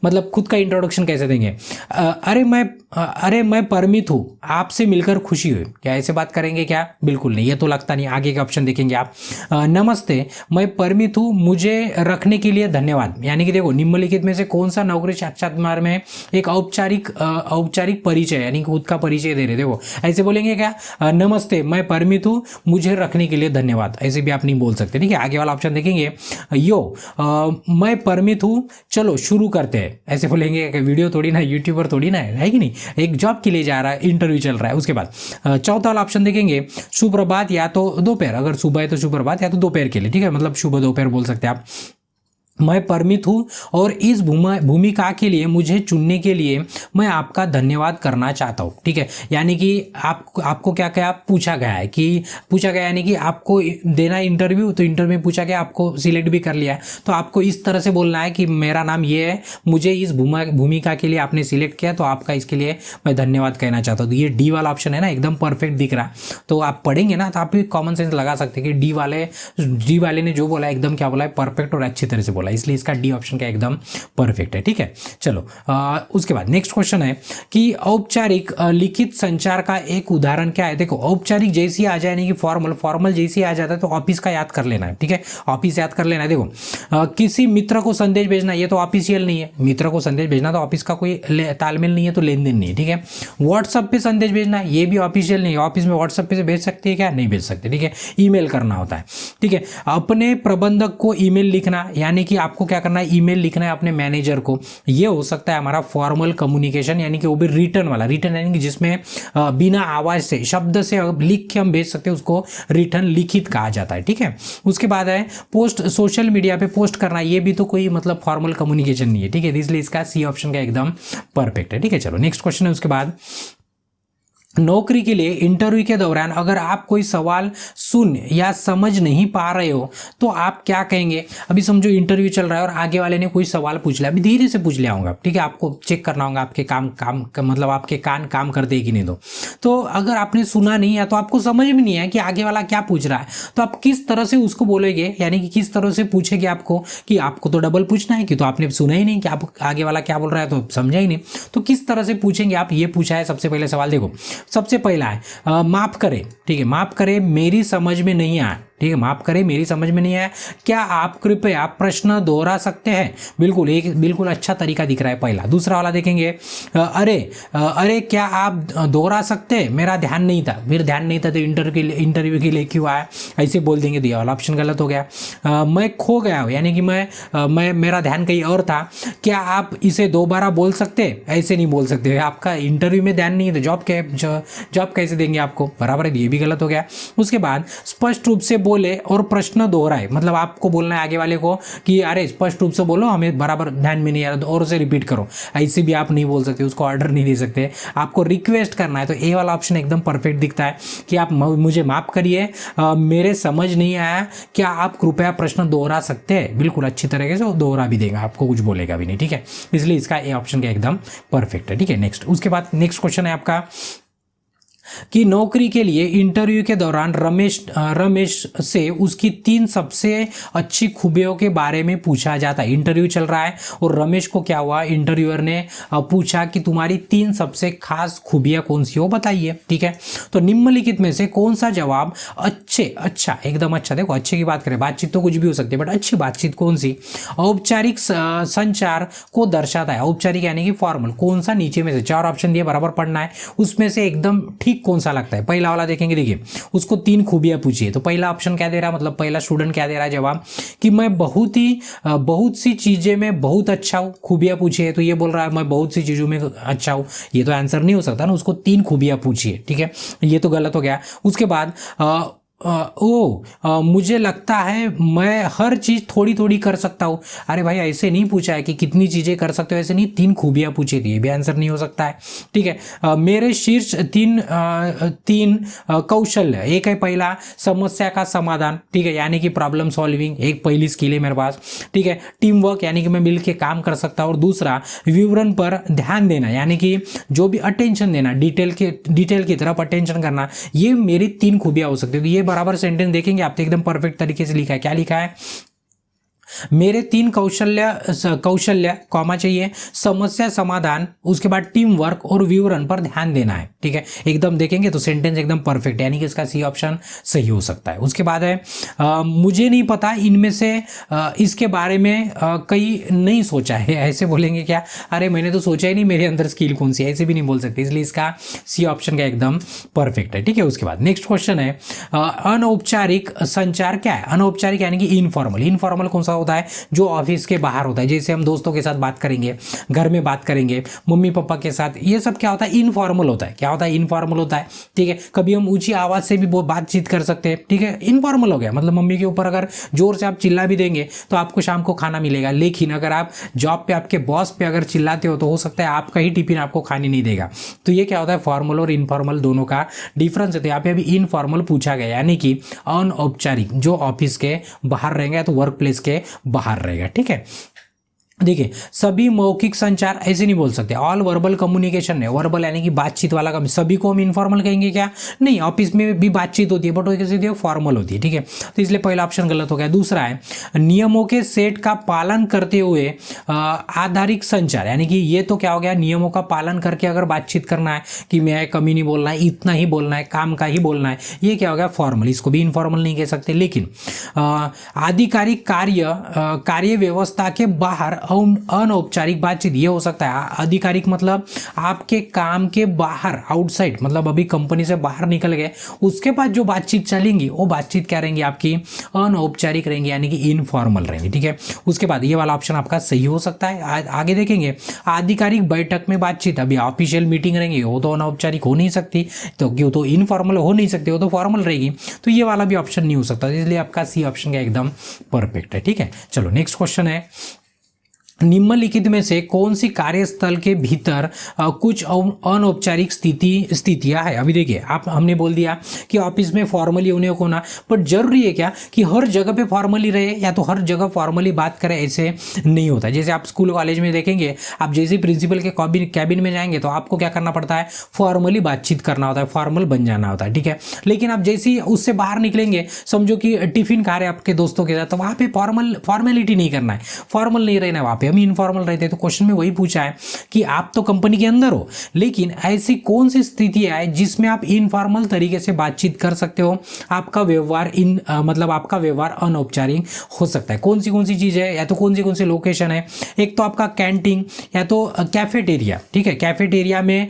मतलब खुद का इंट्रोडक्शन कैसे देंगे, अरे मैं परमित हूँ, आपसे मिलकर खुशी हुई, क्या ऐसे बात करेंगे क्या, बिल्कुल नहीं, ये तो लगता नहीं। आगे का ऑप्शन देखेंगे आप, नमस्ते मैं परमित हूँ, मुझे रखने के लिए धन्यवाद। यानी कि देखो, निम्नलिखित में से कौन सा नौकरी साक्षात्कार में एक औपचारिक परिचय, यानी खुद का परिचय दे रहे। देखो, ऐसे बोलेंगे क्या, नमस्ते मैं परमित हूँ, मुझे रखने के लिए धन्यवाद, ऐसे भी आप नहीं बोल सकते, ठीक है। आगे वाला ऑप्शन देखेंगे, मैं परमित हूँ, चलो शुरू करते हैं, ऐसे बोलेंगे। वीडियो थोड़ी ना, यूट्यूबर थोड़ी ना है कि नहीं, एक जॉब के लिए जा रहा है, इंटरव्यू चल रहा है। उसके बाद चौथा वाला ऑप्शन देखेंगे, सुप्रभात या तो दोपहर, अगर सुबह है तो सुप्रभात, या तो दोपहर के लिए, ठीक है, मतलब शुभ दोपहर बोल सकते हैं आप। मैं परमित हूँ और इस भूमिका के लिए मुझे चुनने के लिए मैं आपका धन्यवाद करना चाहता हूँ, ठीक है। यानी कि आपको क्या क्या पूछा गया है, कि पूछा गया यानी कि आपको देना इंटरव्यू, तो इंटरव्यू में पूछा गया, आपको सिलेक्ट भी कर लिया है, तो आपको इस तरह से बोलना है कि मेरा नाम ये है, मुझे इस भूमिका के लिए आपने सिलेक्ट किया, तो आपका इसके लिए मैं धन्यवाद कहना चाहता हूँ। तो ये डी वाला ऑप्शन है ना, एकदम परफेक्ट दिख रहा है। तो आप पढ़ेंगे ना तो आप भी कॉमन सेंस लगा सकते हैं कि डी वाले ने जो बोला एकदम क्या बोला है, परफेक्ट और अच्छी तरह से बोला, इसलिए इसका डी ऑप्शन का एकदम परफेक्ट है, ठीक है। चलो, उसके बाद नेक्स्ट क्वेश्चन है कि औपचारिक लिखित संचार का एक उदाहरण क्या है। देखो, औपचारिक जैसी आ जाए, यानी कि फॉर्मल जैसी आ जाता है तो ऑफिस का याद कर लेना है, ठीक है, ऑफिस याद कर लेना है। देखो, किसी मित्र को संदेश भेजना, ये तो ऑफिशियल नहीं है, मित्र को संदेश भेजना तो ऑफिस का कोई तालमेल नहीं है, तो लेन देन नहीं है, ठीक है। व्हाट्सएप पे संदेश भेजना, ये भी ऑफिशियल नहीं है, ऑफिस में व्हाट्सएप पे से भेज सकते हैं क्या, नहीं भेज सकते, ठीक है, ईमेल करना होता है, ठीक है। अपने प्रबंधक को ईमेल लिखना, यानी कि आपको क्या करना है, ईमेल लिखना है अपने मैनेजर को, ये हो सकता है हमारा फॉर्मल कम्युनिकेशन, यानी कि वो भी रिटर्न वाला, रिटर्न यानी कि जिसमें बिना आवाज से, शब्द से लिख के हम भेज सकते हैं, उसको रिटर्न लिखित कहा जाता है, ठीक है। उसके बाद है पोस्ट, सोशल मीडिया पे पोस्ट करना, ये भी तो कोई मतलब फॉर्मल कम्युनिकेशन नहीं है, ठीक है, इसलिए इसका सी ऑप्शन का एकदम परफेक्ट है, ठीक है। चलो नेक्स्ट क्वेश्चन है, उसके बाद नौकरी के लिए इंटरव्यू के दौरान अगर आप कोई सवाल सुन या समझ नहीं पा रहे हो तो आप क्या कहेंगे। अभी समझो इंटरव्यू चल रहा है और आगे वाले ने कोई सवाल पूछ लिया, अभी धीरे से पूछ लिया होगा, ठीक है, आपको चेक करना होगा आपके मतलब आपके कान काम करते हैं कि नहीं। तो अगर आपने सुना नहीं है तो आपको समझ में नहीं है कि आगे वाला क्या पूछ रहा है, तो आप किस तरह से उसको बोलेंगे, यानी कि किस तरह से पूछेंगे आपको, कि आपको तो डबल पूछना है कि तो आपने सुना ही नहीं कि आप आगे वाला क्या बोल रहा है, तो समझा ही नहीं, तो किस तरह से पूछेंगे आप, ये पूछा है सबसे पहले सवाल। देखो, सबसे पहला है माफ करें, ठीक है, माफ करें मेरी समझ में नहीं आया, ठीक है, माफ करें मेरी समझ में नहीं आया, क्या आप कृपया प्रश्न दोहरा सकते हैं। बिल्कुल अच्छा तरीका दिख रहा है पहला। दूसरा वाला देखेंगे, अरे क्या आप दोहरा सकते हैं, मेरा ध्यान नहीं था, फिर ध्यान नहीं था तो इंटरव्यू के लिए क्यों आया, ऐसे बोल देंगे, दिया वाला ऑप्शन गलत हो गया। मैं खो गया हूँ, यानी कि मैं मेरा ध्यान कहीं और था, क्या आप इसे दोबारा बोल सकते हैं, ऐसे नहीं बोल सकते, आपका इंटरव्यू में ध्यान नहीं है तो जॉब कैसे देंगे आपको, बराबर है, ये भी गलत हो गया। उसके बाद स्पष्ट रूप से बोले और प्रश्न दोहराए, मतलब आपको बोलना है आगे वाले को कि अरे स्पष्ट रूप से बोलो, हमें बराबर ध्यान में नहीं आ रहा, और से रिपीट करो, ऐसे भी आप नहीं बोल सकते, उसको ऑर्डर नहीं दे सकते, आपको रिक्वेस्ट करना है। तो ए वाला ऑप्शन एकदम परफेक्ट दिखता है कि आप मुझे माफ करिए, मेरे समझ नहीं आया, क्या आप कृपया प्रश्न दोहरा सकते हैं, बिल्कुल अच्छी तरीके से दोहरा भी देगा, आपको कुछ बोलेगा भी नहीं, ठीक है, इसलिए इसका ए ऑप्शन का एकदम परफेक्ट है, ठीक है। नेक्स्ट, उसके बाद नेक्स्ट क्वेश्चन है आपका, कि नौकरी के लिए इंटरव्यू के दौरान रमेश से उसकी 3 सबसे अच्छी खूबियों के बारे में पूछा जाता है। इंटरव्यू चल रहा है और रमेश को क्या हुआ, इंटरव्यूअर ने पूछा कि तुम्हारी 3 सबसे खास खूबियां कौन सी हो बताइए। ठीक है, तो निम्नलिखित में से कौन सा जवाब अच्छा एकदम अच्छा, देखो अच्छे की बात करें, बातचीत तो कुछ भी हो सकती है बट अच्छी बातचीत कौन सी, औपचारिक संचार को दर्शाता है। औपचारिक यानी कि फॉर्मल, कौन सा नीचे में से 4 ऑप्शन दिए बराबर पढ़ना है, उसमें से एकदम ठीक कौन सा लगता है। पहला वाला देखेंगे, देखिए उसको 3 खूबियां पूछी है, तो पहला ऑप्शन क्या दे रहा है, मतलब पहला स्टूडेंट क्या दे रहा है जवाब कि मैं बहुत सी चीजें में बहुत अच्छा हूं। खूबियां पूछी है तो ये बोल रहा है मैं बहुत सी चीजों में अच्छा हूं, ये तो आंसर नहीं हो सकता ना, उसको 3 खूबियां पूछी है। ठीक है, ये तो गलत हो गया। उसके बाद मुझे लगता है मैं हर चीज थोड़ी थोड़ी कर सकता हूं। अरे भाई ऐसे नहीं पूछा है कि कितनी चीजें कर सकते हो, ऐसे नहीं, 3 खूबियां पूछी थी, ये भी आंसर नहीं हो सकता है। ठीक है, मेरे शीर्ष 3 कौशल्य, एक है पहला समस्या का समाधान, ठीक है, यानी कि प्रॉब्लम सॉल्विंग, एक पहली स्किल है मेरे पास। ठीक है, टीम वर्क यानी कि मैं मिलकर काम कर सकता हूं, और दूसरा विवरण पर ध्यान देना, यानी कि जो भी अटेंशन देना, डिटेल की तरफ अटेंशन करना, ये मेरी 3 खूबियां हो सकती है। तो ये बराबर सेंटेंस देखेंगे आप तो एकदम परफेक्ट तरीके से लिखा है। क्या लिखा है, मेरे 3 कौशल्य कॉमा चाहिए, समस्या समाधान, उसके बाद टीम वर्क और विवरण पर ध्यान देना है। ठीक है, एकदम देखेंगे तो सेंटेंस एकदम परफेक्ट, यानी कि इसका सी ऑप्शन सही हो सकता है। उसके बाद है मुझे नहीं पता इनमें से इसके बारे में कई नहीं सोचा है, ऐसे बोलेंगे क्या, अरे मैंने तो सोचा ही नहीं मेरे अंदर स्किल कौन सी है, ऐसे भी नहीं बोल सकते, इसलिए इसका सी ऑप्शन का एकदम परफेक्ट है। ठीक है, उसके बाद नेक्स्ट क्वेश्चन है अनौपचारिक संचार क्या है। अनौपचारिक यानी कि इनफॉर्मल। इनफॉर्मल कौन सा होता है, जो ऑफिस के बाहर होता है, जैसे हम दोस्तों के साथ बात करेंगे, घर में बात करेंगे, मम्मी पापा के साथ, ये सब क्या होता है, इनफॉर्मल होता है। क्या होता है, इनफॉर्मल होता है। ठीक है, कभी हम ऊंची आवाज से भी वो बातचीत कर सकते हैं। ठीक है, इनफॉर्मल हो गया, मतलब मम्मी के ऊपर अगर जोर से आप चिल्ला भी देंगे तो आपको शाम को खाना मिलेगा, लेकिन अगर आप जॉब पे आपके बॉस पे अगर चिल्लाते हो तो हो सकता है आपका ही टिफिन आपको खाने नहीं देगा। तो ये क्या होता है, फॉर्मल और इनफॉर्मल दोनों का डिफरेंस है। तो यहाँ पे अभी इनफॉर्मल पूछा गया, यानी कि अनौपचारिक, जो ऑफिस के बाहर रहेंगे तो वर्क प्लेस के बाहर रहेगा। ठीक है, देखिए सभी मौखिक संचार ऐसे नहीं बोल सकते, ऑल वर्बल कम्युनिकेशन है, वर्बल यानी कि बातचीत वाला काम, सभी को हम इनफॉर्मल कहेंगे क्या, नहीं, ऑफिस में भी बातचीत होती है बट वो कैसे होती है, फॉर्मल होती है। ठीक है, तो इसलिए पहला ऑप्शन गलत हो गया। दूसरा है नियमों के सेट का पालन करते हुए आधारिक संचार, यानी कि ये तो क्या हो गया, नियमों का पालन करके अगर बातचीत करना है कि मैं कमी नहीं बोलना है, इतना ही बोलना है, काम का ही बोलना है, ये क्या हो गया, फॉर्मल। इसको भी इनफॉर्मल नहीं कह सकते। लेकिन आधिकारिक कार्य व्यवस्था के बाहर अनौपचारिक बातचीत, ये हो सकता है। आधिकारिक मतलब आपके काम के बाहर, आउटसाइड, मतलब अभी कंपनी से बाहर निकल गए, उसके बाद जो बातचीत चलेंगी वो बातचीत क्या रहेंगी, आपकी अनौपचारिक रहेंगी, यानी कि इनफॉर्मल रहेंगी। ठीक है, उसके बाद ये वाला ऑप्शन आपका सही हो सकता है। आगे देखेंगे आधिकारिक बैठक में बातचीत, अभी ऑफिशियल मीटिंग रहेंगी, वो तो अनौपचारिक हो नहीं सकती, तो क्यों, तो इनफॉर्मल हो नहीं सकती, वो तो फॉर्मल रहेगी। तो ये वाला भी ऑप्शन नहीं हो सकता, इसलिए आपका सी ऑप्शन का एकदम परफेक्ट है। ठीक है, चलो नेक्स्ट क्वेश्चन है निम्नलिखित में से कौन सी कार्यस्थल के भीतर कुछ अनौपचारिक स्थितियां है। अभी देखिए हमने बोल दिया कि ऑफिस में फॉर्मली होने को ना, बट जरूरी है क्या कि हर जगह पे फॉर्मली रहे या तो हर जगह फॉर्मली बात करें, ऐसे नहीं होता। जैसे आप स्कूल कॉलेज में देखेंगे, आप जैसे प्रिंसिपल के कैबिन में जाएंगे तो आपको क्या करना पड़ता है, फॉर्मली बातचीत करना होता है, फॉर्मल बन जाना होता है। ठीक है, लेकिन आप जैसे ही उससे बाहर निकलेंगे, समझो कि टिफिन खा रहे हैं आपके दोस्तों के साथ, तो वहां पे फॉर्मेलिटी नहीं करना है, फॉर्मल नहीं रहना है, वहां पे हम इनफॉर्मल रहते हैं। तो क्वेश्चन में वही पूछा है कि आप तो कंपनी के अंदर हो, लेकिन ऐसी कौन सी स्थिति है जिसमें आप इनफॉर्मल तरीके से बातचीत कर सकते हो, आपका व्यवहार मतलब आपका व्यवहार अनौपचारिक हो सकता है। कौन सी चीज है, या तो कौन सी लोकेशन है, एक तो आपका कैंटीन या तो कैफेटेरिया। ठीक है, कैफेटेरिया में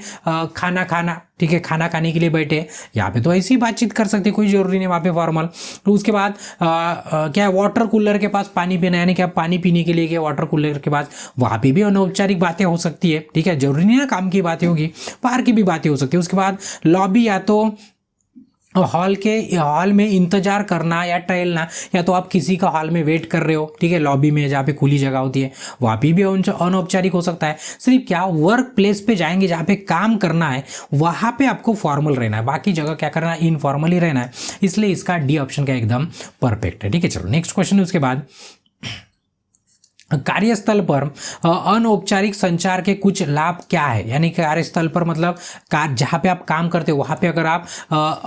खाना खाना, ठीक है, खाना खाने के लिए बैठे, यहाँ पे तो ऐसी ही बातचीत कर सकते, कोई जरूरी नहीं वहाँ पे फॉर्मल। तो उसके बाद क्या है, वाटर कूलर के पास पानी पीना, यानी कि आप पानी पीने के लिए गए वाटर कूलर के पास, वहाँ पे भी अनौपचारिक बातें हो सकती है। ठीक है, जरूरी नहीं है काम की बातें होगी, बाहर की भी बातें हो सकती है। उसके बाद लॉबी, या तो हॉल में इंतजार करना या टहलना, या तो आप किसी का हॉल में वेट कर रहे हो, ठीक है, लॉबी में जहाँ पे खुली जगह होती है, वहाँ पे भी अनौपचारिक हो सकता है। सिर्फ क्या, वर्क प्लेस पे जाएंगे जहाँ पे काम करना है, वहाँ पे आपको फॉर्मल रहना है, बाकी जगह क्या करना है, इनफॉर्मल ही रहना है। इसलिए इसका डी ऑप्शन का एकदम परफेक्ट है। ठीक है, चलो नेक्स्ट क्वेश्चन है उसके बाद कार्यस्थल पर अनौपचारिक संचार के कुछ लाभ क्या है, यानी कि कार्यस्थल पर मतलब जहाँ पे आप काम करते हो वहाँ पे अगर आप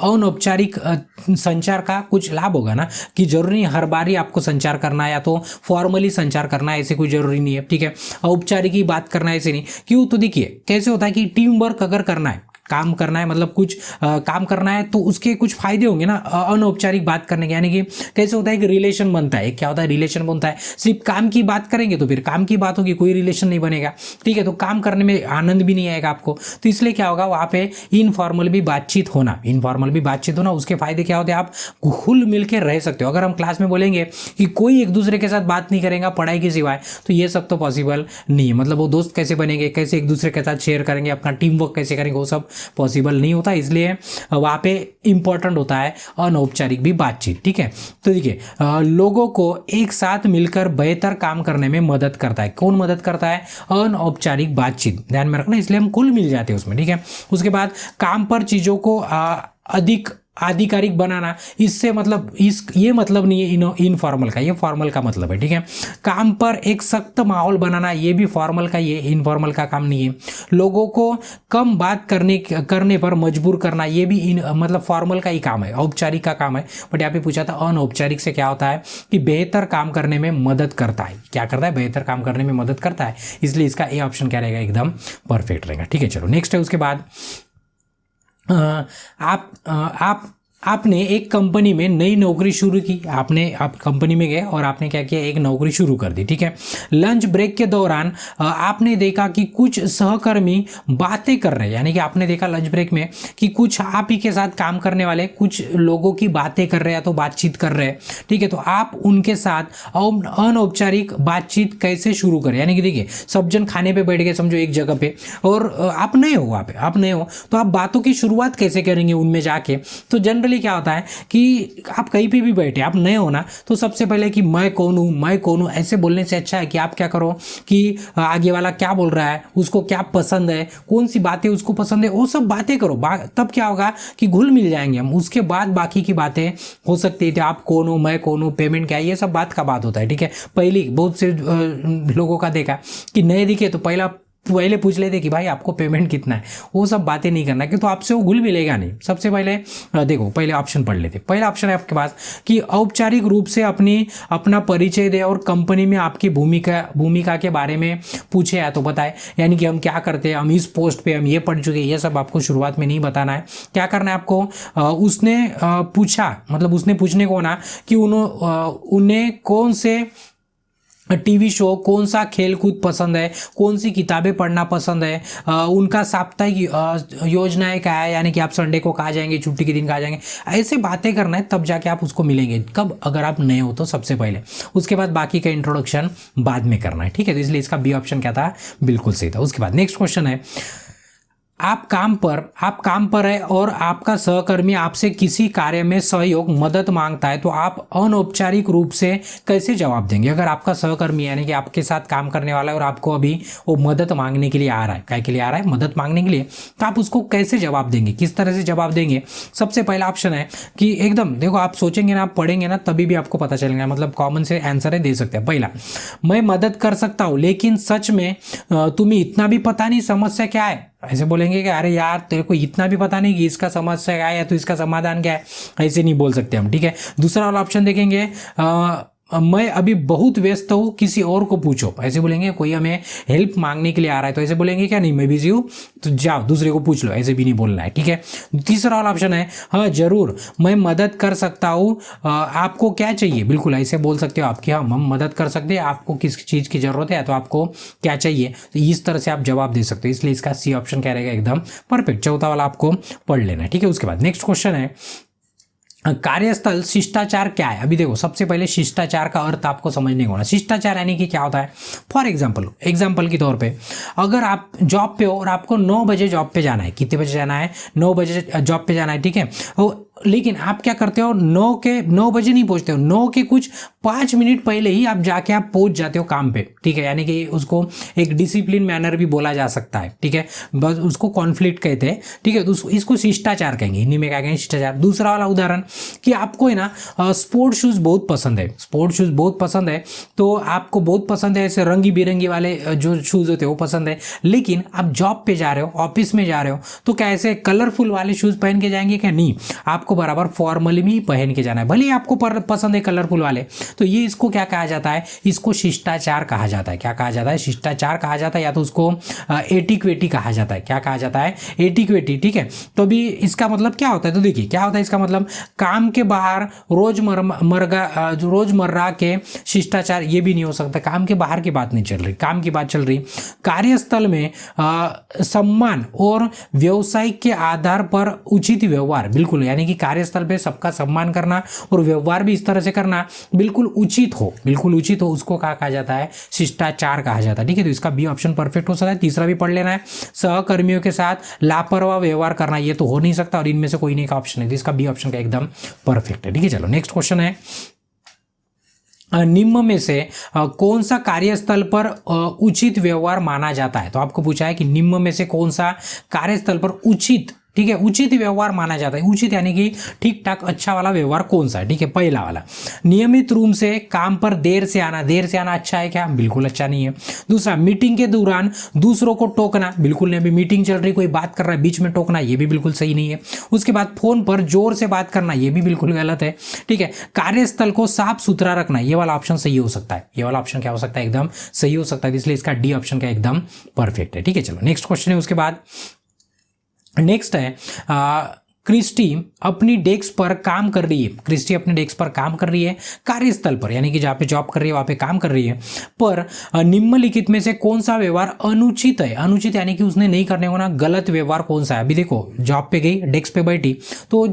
अनौपचारिक संचार का कुछ लाभ होगा ना, कि जरूरी नहीं हर बार ही आपको संचार करना है या तो फॉर्मली संचार करना है, ऐसे कोई जरूरी नहीं है, ठीक है। औपचारिक ही बात करना है ऐसे नहीं, क्यों, तो देखिए कैसे होता है कि टीम वर्क अगर करना है, काम करना है मतलब कुछ काम करना है तो उसके कुछ फायदे होंगे ना अनौपचारिक बात करने के, यानी कि कैसे होता है कि रिलेशन बनता है, क्या होता है रिलेशन बनता है। सिर्फ काम की बात करेंगे तो फिर काम की बात होगी, कोई रिलेशन नहीं बनेगा, ठीक है। तो काम करने में आनंद भी नहीं आएगा आपको, तो इसलिए क्या होगा वहाँ पे इनफॉर्मल भी बातचीत होना, उसके फायदे क्या होते हैं, आप घुल मिल के रह सकते हो। अगर हम क्लास में बोलेंगे कि कोई एक दूसरे के साथ बात नहीं करेगा पढ़ाई के सिवाय, तो ये सब तो पॉसिबल नहीं है। मतलब वो दोस्त कैसे बनेंगे, कैसे एक दूसरे के साथ शेयर करेंगे, अपना टीम वर्क कैसे करेंगे, वो सब पॉसिबल नहीं होता, इसलिए वहाँ पे इंपॉर्टेंट होता है अनौपचारिक भी बातचीत, ठीक है। तो देखिए लोगों को एक साथ मिलकर बेहतर काम करने में मदद करता है, कौन मदद करता है, अनौपचारिक बातचीत, ध्यान में रखना, इसलिए हम कुल मिल जाते हैं उसमें, ठीक है। उसके बाद काम पर चीजों को अधिक आधिकारिक बनाना, इससे मतलब ये मतलब नहीं है इनफॉर्मल का, ये फॉर्मल का मतलब है, ठीक है। काम पर एक सख्त माहौल बनाना, ये भी फॉर्मल का, ये इनफॉर्मल का काम नहीं है। लोगों को कम बात करने पर मजबूर करना, ये भी मतलब फॉर्मल का ही काम है, औपचारिक का काम है। बट यहाँ पे पूछा था अनौपचारिक से क्या होता है कि बेहतर काम करने में मदद करता है, क्या करता है, बेहतर काम करने में मदद करता है, इसलिए इसका ए ऑप्शन क्या रहेगा, एकदम परफेक्ट रहेगा, ठीक है। चलो नेक्स्ट है, उसके बाद आपने एक कंपनी में नई नौकरी शुरू की, आप कंपनी में गए और आपने क्या किया, एक नौकरी शुरू कर दी, ठीक है। लंच ब्रेक के दौरान आपने देखा कि कुछ सहकर्मी बातें कर रहे हैं, यानी कि आपने देखा लंच ब्रेक में कि कुछ आप ही के साथ काम करने वाले कुछ लोगों की बातें कर रहे हैं, तो बातचीत कर रहे हैं, ठीक है। तो आप उनके साथ अनौपचारिक बातचीत कैसे शुरू करें, यानी कि देखिए सब जन खाने पे बैठ गए समझो एक जगह पे, और आप नए हो वहाँ पे, आप नए हो, तो आप बातों की शुरुआत कैसे करेंगे उनमें जाके। तो जनरली क्या होता है कि आप कहीं पे भी बैठे, आप नए हो ना, तो सबसे पहले कि मैं कौन हूं ऐसे बोलने से अच्छा है कि आप क्या करो कि आगे वाला क्या बोल रहा है, उसको क्या पसंद है, कौन सी बातें उसको पसंद है, वो सब बातें करो, तब क्या होगा कि घुल मिल जाएंगे हम। उसके बाद बाकी की बातें हो सकती है, आप कौन हो, मैं कौन हूँ, पेमेंट क्या है, ये सब बात का बात होता है, ठीक है। पहली बहुत से लोगों का देखा कि नए दिखे तो पहले पूछ लेते कि भाई आपको पेमेंट कितना है, वो सब बातें नहीं करना, कि तो आपसे वो घुल मिलेगा नहीं। सबसे पहले देखो पहले ऑप्शन पढ़ लेते, पहला ऑप्शन है आपके पास कि औपचारिक रूप से अपना परिचय दे और कंपनी में आपकी भूमिका के बारे में पूछे या तो बताए, यानी कि हम क्या करते हैं, हम इस पोस्ट पे हम ये पढ़ चुके हैं, ये सब आपको शुरुआत में नहीं बताना है। क्या करना है आपको, उसने पूछा, मतलब उसने पूछने को ना कि उन्हें कौन से टीवी शो, कौन सा खेल कूद पसंद है, कौन सी किताबें पढ़ना पसंद है, उनका साप्ताहिक योजनाएं क्या है, यानी कि आप संडे को कहाँ जाएंगे, छुट्टी के दिन कहाँ जाएंगे, ऐसे बातें करना है, तब जाके आप उसको मिलेंगे। कब, अगर आप नए हो तो सबसे पहले, उसके बाद बाकी का इंट्रोडक्शन बाद में करना है, ठीक है। तो इसलिए इसका बी ऑप्शन क्या था, बिल्कुल सही था। उसके बाद नेक्स्ट क्वेश्चन है, आप काम पर है और आपका सहकर्मी आपसे किसी कार्य में सहयोग मदद मांगता है, तो आप अनौपचारिक रूप से कैसे जवाब देंगे। अगर आपका सहकर्मी यानी कि आपके साथ काम करने वाला है और आपको अभी वो मदद मांगने के लिए आ रहा है, काय के लिए आ रहा है, मदद मांगने के लिए, तो आप उसको कैसे जवाब देंगे, किस तरह से जवाब देंगे। सबसे पहला ऑप्शन है कि एकदम देखो, आप सोचेंगे ना, आप पढ़ेंगे ना, तभी भी आपको पता चलेगा, मतलब कॉमन से आंसर है, दे सकते हैं। पहला, मैं मदद कर सकता हूँ, लेकिन सच में तुम्हें इतना भी पता नहीं समस्या क्या है, ऐसे बोलेंगे कि अरे यार तेरे को इतना भी पता नहीं कि इसका समस्या क्या है या तो इसका समाधान क्या है, ऐसे नहीं बोल सकते हम, ठीक है। दूसरा वाला ऑप्शन देखेंगे, मैं अभी बहुत व्यस्त हूँ, किसी और को पूछो, ऐसे बोलेंगे। कोई हमें हेल्प मांगने के लिए आ रहा है तो ऐसे बोलेंगे क्या, नहीं मैं बिजी हूँ तो जाओ दूसरे को पूछ लो, ऐसे भी नहीं बोलना है, ठीक है। तीसरा वाला ऑप्शन है, हाँ जरूर मैं मदद कर सकता हूँ, आपको क्या चाहिए, बिल्कुल ऐसे बोल सकते हो आप कि हाँ हम मदद कर सकते हैं, आपको किस चीज़ की जरूरत है तो आपको क्या चाहिए, तो इस तरह से आप जवाब दे सकते हो, इसलिए इसका सी ऑप्शन क्या रहेगा, एकदम परफेक्ट। चौथा वाला आपको पढ़ लेना है, ठीक है। उसके बाद नेक्स्ट क्वेश्चन है, कार्यस्थल शिष्टाचार क्या है। अभी देखो सबसे पहले शिष्टाचार का अर्थ आपको समझने को होना। शिष्टाचार यानी कि क्या होता है, फॉर एग्जाम्पल के तौर पे, अगर आप जॉब पे हो और आपको 9 बजे जॉब पे जाना है, कितने बजे जाना है, 9 बजे जॉब पे जाना है, ठीक है। तो लेकिन आप क्या करते हो, 9 बजे नहीं पहुंचते हो, 9 के कुछ 5 मिनट पहले ही आप जाके आप पहुंच जाते हो काम पे, ठीक है। यानी कि उसको एक डिसिप्लिन मैनर भी बोला जा सकता है, ठीक है। बस उसको कॉन्फ्लिक्ट कहते हैं, ठीक है। तो इसको शिष्टाचार कहेंगे, हिंदी में क्या कहेंगे, शिष्टाचार। दूसरा वाला उदाहरण कि आपको है ना स्पोर्ट शूज बहुत पसंद है, स्पोर्ट शूज बहुत पसंद है, तो आपको बहुत पसंद है, ऐसे रंगी बिरंगी वाले जो शूज होते हैं वो पसंद है, लेकिन आप जॉब पे जा रहे हो, ऑफिस में जा रहे हो, तो क्या ऐसे कलरफुल वाले शूज पहन के जाएंगे क्या? नहीं, आपको बराबर फॉर्मली भी पहन के जाना है, भले ही आपको पसंद है कलरफुल वाले। तो ये इसको क्या कहा जाता है, इसको शिष्टाचार कहा जाता है। क्या कहा जाता है? शिष्टाचार कहा जाता है, या तो उसको एटिक्वेटी कहा जाता है। क्या कहा जाता है? एटिक्वेटी, ठीक है। तो अभी इसका मतलब क्या होता है, तो देखिए क्या होता है इसका मतलब, काम के बाहर रोजमर्रा के शिष्टाचार, ये भी नहीं हो सकता, काम के बाहर की बात नहीं चल रही, काम की बात चल रही। कार्यस्थल में सम्मान और व्यवसायिक के आधार पर उचित व्यवहार, बिल्कुल, यानी कि कार्यस्थल पे सबका सम्मान करना और व्यवहार भी इस तरह से करना बिल्कुल उचित हो, बिल्कुल उचित हो, उसको कहा जाता है, शिष्टाचार कहा जाता है, ठीक है। तो इसका बी ऑप्शन परफेक्ट हो सकता है। तीसरा भी पढ़ लेना है, सहकर्मियों के साथ लापरवाह व्यवहार करना, ये तो हो नहीं सकता, और इनमें से कोई नहीं का ऑप्शन है, तो इसका बी ऑप्शन का एकदम परफेक्ट है, ठीक है। चलो नेक्स्ट क्वेश्चन है, निम्न में से कौन सा कार्यस्थल पर उचित व्यवहार माना जाता है? तो आपको पूछा है कि निम्न में से कौन सा कार्यस्थल पर उचित, ठीक है, उचित व्यवहार माना जाता है। उचित यानी कि ठीक ठाक अच्छा वाला व्यवहार कौन सा है, ठीक है। पहला वाला, नियमित रूप से काम पर देर से आना। देर से आना अच्छा है क्या? बिल्कुल अच्छा नहीं है। दूसरा, मीटिंग के दौरान दूसरों को टोकना, बिल्कुल नहीं। अभी मीटिंग चल रही, कोई बात कर रहा है, बीच में टोकना, ये भी बिल्कुल सही नहीं है। उसके बाद फोन पर जोर से बात करना, ये भी बिल्कुल गलत है, ठीक है। कार्यस्थल को साफ सुथरा रखना, ये वाला ऑप्शन सही हो सकता है, ये वाला ऑप्शन क्या हो सकता है, एकदम सही हो सकता है, इसलिए इसका डी ऑप्शन का एकदम परफेक्ट है, ठीक है। चलो नेक्स्ट क्वेश्चन है, उसके बाद नेक्स्ट है, क्रिस्टी अपनी डेस्क पर काम कर रही है। क्रिस्टी अपने डेस्क पर काम कर रही है, कार्यस्थल पर, यानी कि जहाँ पे जॉब कर रही है वहाँ पे काम कर रही है, पर निम्नलिखित में से कौन सा व्यवहार अनुचित है? अनुचित यानी कि उसने नहीं करने वाला गलत व्यवहार कौन सा है? अभी देखो, जॉब पे गई, डेस्क पे बैठी, तो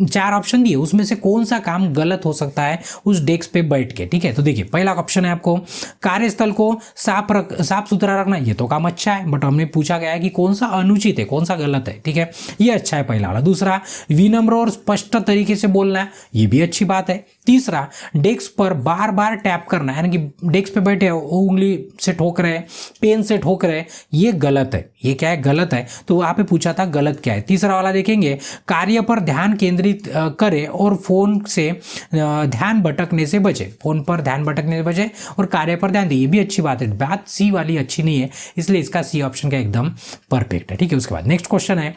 4 ऑप्शन दिए, उसमें से कौन सा काम गलत हो सकता है उस डेस्क पे बैठ के, ठीक है। तो देखिए पहला ऑप्शन है आपको, कार्यस्थल को साफ सुथरा रखना, ये तो काम अच्छा है, बट हमने पूछा गया है कि कौन सा अनुचित है, कौन सा गलत है, ठीक है, ये अच्छा है पहला वाला। दूसरा, विनम्र और स्पष्ट तरीके से बोलना है, ये भी अच्छी बात है। तीसरा, डेस्क पर बार बार टैप करना, यानी कि डेस्क पे बैठे हो, उंगली से ठोक रहे, पेन से ठोक रहे, ये गलत है। ये क्या है? गलत है। तो वहां पे पूछा था गलत क्या है। तीसरा वाला देखेंगे, कार्य पर ध्यान केंद्रित करे और फोन से ध्यान भटकने से बचे, फोन पर ध्यान भटकने से बचे और कार्य पर ध्यान दे, ये भी अच्छी बात है। बात सी वाली अच्छी नहीं है, इसलिए इसका सी ऑप्शन का एकदम परफेक्ट है, ठीक है। उसके बाद नेक्स्ट क्वेश्चन है,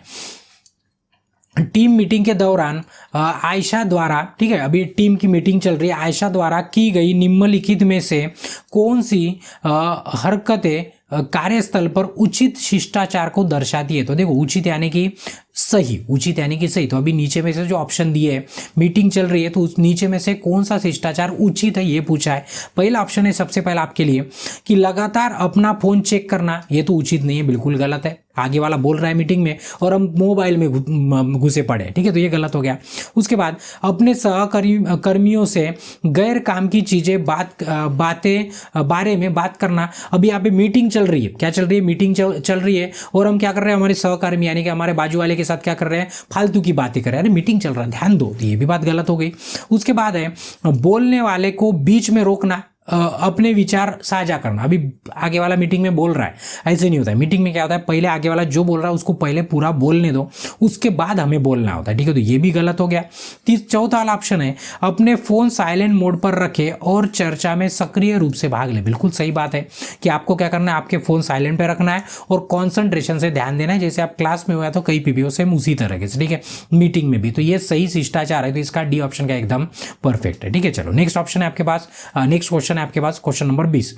टीम मीटिंग के दौरान आयशा द्वारा, ठीक है, अभी टीम की मीटिंग चल रही है, आयशा द्वारा की गई निम्नलिखित में से कौन सी हरकतें कार्यस्थल पर उचित शिष्टाचार को दर्शाती है? तो देखो, उचित यानी कि सही, उचित यानी कि सही। तो अभी नीचे में से जो ऑप्शन दिए है, मीटिंग चल रही है, तो उस नीचे में से कौन सा शिष्टाचार उचित है, ये पूछा है। पहला ऑप्शन है सबसे पहला आपके लिए कि लगातार अपना फोन चेक करना, ये तो उचित नहीं है, बिल्कुल गलत है। आगे वाला बोल रहा है मीटिंग में और हम मोबाइल में घुसे पड़े, ठीक है, तो ये गलत हो गया। उसके बाद, अपने सहकर्मियों से गैर काम की चीजें बारे में बात करना। अभी यहाँ पे मीटिंग चल रही है, क्या चल रही है? मीटिंग चल रही है और हम क्या कर रहे हैं, हमारे सहकर्मी यानी कि हमारे बाजू वाले के साथ क्या कर रहे हैं, फालतू की बातें कर रहे हैं। अरे मीटिंग चल रहा है, ध्यान दो, तो ये भी बात गलत हो गई। उसके बाद है, बोलने वाले को बीच में रोकना, अपने विचार साझा करना। अभी आगे वाला मीटिंग में बोल रहा है, ऐसे नहीं होता है। मीटिंग में क्या होता है, पहले आगे वाला जो बोल रहा है उसको पहले पूरा बोलने दो, उसके बाद हमें बोलना होता है, ठीक है, तो ये भी गलत हो गया। चौथा वाला ऑप्शन है, अपने फोन साइलेंट मोड पर रखे और चर्चा में सक्रिय रूप से भाग ले। बिल्कुल सही बात है कि आपको क्या करना है, आपके फोन साइलेंट पे रखना है और कॉन्सेंट्रेशन से ध्यान देना है, जैसे आप क्लास में हुआ तो कहीं पे भी हो, सेम उसी तरह से, ठीक है, मीटिंग में भी। तो ये सही शिष्टाचार है, तो इसका डी ऑप्शन का एकदम परफेक्ट है, ठीक है। चलो नेक्स्ट ऑप्शन है आपके पास, नेक्स्ट क्वेश्चन है आपके पास, क्वेश्चन नंबर 20।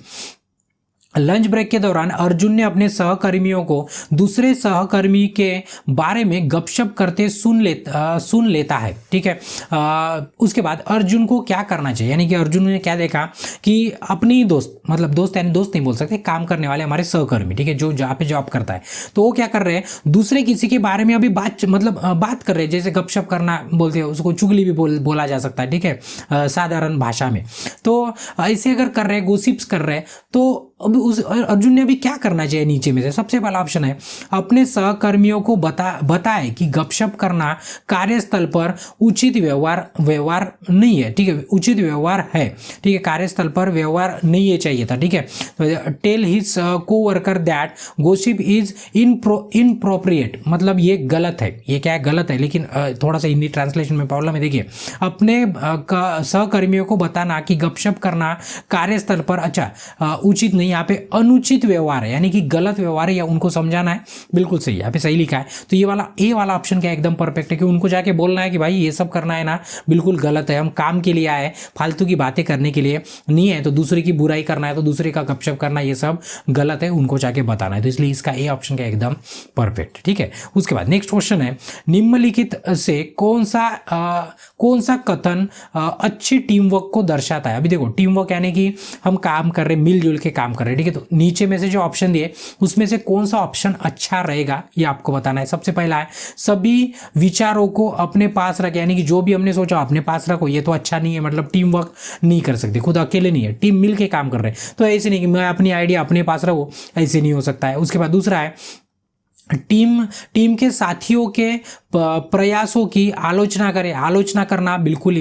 लंच ब्रेक के दौरान अर्जुन ने अपने सहकर्मियों को दूसरे सहकर्मी के बारे में गपशप करते सुन लेता है, ठीक है। उसके बाद अर्जुन को क्या करना चाहिए, यानी कि अर्जुन ने क्या देखा कि अपनी दोस्त, मतलब दोस्त यानी दोस्त नहीं बोल सकते, काम करने वाले हमारे सहकर्मी, ठीक है, जो जहाँ पे जॉब करता है, तो वो क्या कर रहे हैं, दूसरे किसी के बारे में अभी बात कर रहे हैं, जैसे गपशप करना बोलते हैं उसको, चुगली भी बोला जा सकता है, ठीक है, साधारण भाषा में। तो ऐसे अगर कर रहे हैं, गोसिप्स कर रहे हैं, तो अब उस अर्जुन ने अभी क्या करना चाहिए नीचे में से? सबसे पहला ऑप्शन है अपने सहकर्मियों को बताए कि गपशप करना कार्यस्थल पर उचित व्यवहार नहीं है, ठीक है, उचित व्यवहार है, ठीक है, कार्यस्थल पर व्यवहार नहीं है चाहिए था, ठीक है। Tell his coworker that gossip is inappropriate, मतलब ये गलत है, ये क्या है, गलत है, लेकिन थोड़ा सा हिंदी ट्रांसलेशन में प्रॉब्लम है। देखिए, अपने सहकर्मियों को बताना कि गपशप करना कार्यस्थल पर अच्छा उचित नहीं, यहाँ पे अनुचित व्यवहार है, यानी कि गलत व्यवहार है, या उनको समझाना है, बिल्कुल सही, यहाँ पे सही लिखा है। तो ये वाला ए वाला ऑप्शन क्या एकदम परफेक्ट है कि उनको जाके बोलना है कि भाई ये सब करना है ना, बिल्कुल गलत है, हम काम के लिए आए, फालतू की बातें करने के लिए नहीं है, तो दूसरे की बुराई करना है, तो दूसरे का गपशप करना, ये सब गलत है, उनको जाके बताना है। तो इसलिए इसका ए ऑप्शन क्या एकदम परफेक्ट, ठीक है। उसके बाद नेक्स्ट क्वेश्चन है, निम्नलिखित से कौन सा कथन अच्छी टीम वर्क को दर्शाता है? अभी देखो, टीम वर्क यानी कि हम काम कर रहे हैं, मिलजुल के काम कर रहे हैं, ठीक है। तो नीचे में से जो ऑप्शन दिए उसमें से कौन सा ऑप्शन अच्छा रहेगा ये आपको बताना है। सबसे पहला है सभी विचारों को अपने पास रख, यानी कि जो भी हमने सोचा अपने पास रखो, ये तो अच्छा नहीं है, मतलब टीम वर्क नहीं कर सकते, खुद अकेले नहीं है, टीम मिल के काम कर रहे हैं, तो ऐसे नहीं कि मैं अपनी आइडिया अपने पास रखूं, ऐसे नहीं हो सकता है। उसके बाद दूसरा है टीम के साथियों के प्रयासों की आलोचना करें। आलोचना करना बिल्कुल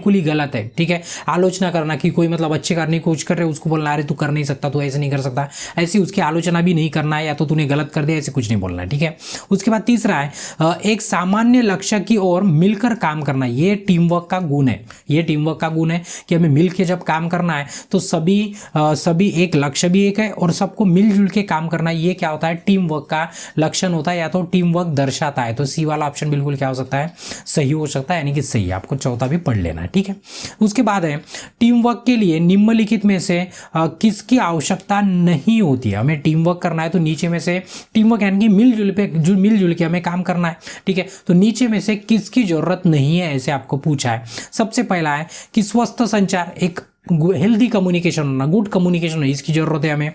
ही गलत है, ठीक है। आलोचना करना कि कोई मतलब अच्छे करने की कोशिश कर रहे हो, उसको बोलना अरे तू कर नहीं सकता, तू ऐसे नहीं कर सकता, ऐसी उसकी आलोचना भी नहीं करना है, या तो तूने गलत कर दिया, ऐसे कुछ नहीं बोलना है, ठीक है। उसके बाद तीसरा है एक सामान्य लक्ष्य की ओर मिलकर काम करना। ये टीम वर्क का गुण है, ये टीम वर्क का गुण है कि हमें मिलकर जब काम करना है तो सभी एक लक्ष्य भी एक है और सबको मिलजुल के काम करना, ये क्या होता है, टीम वर्क का लक्षण होता है, या तो टीम वर्क दर्शाता है। तो सी वाला ऑप्शन बिल्कुल क्या हो सकता है, सही हो सकता है, यानी कि सही, आपको चौथा भी पढ़ लेना है, ठीक है। उसके बाद है टीम वर्क के लिए निम्नलिखित में से किसकी आवश्यकता नहीं होती है? हमें टीम वर्क करना है तो नीचे में से टीम वर्क यानी कि मिलजुल के हमें काम करना है, ठीक है। तो नीचे में से किसकी जरूरत नहीं है, ऐसे आपको पूछा है। सबसे पहला है कि स्वस्थ संचार, एक हेल्दी कम्युनिकेशन होना, गुड कम्युनिकेशन है, इसकी जरूरत है हमें।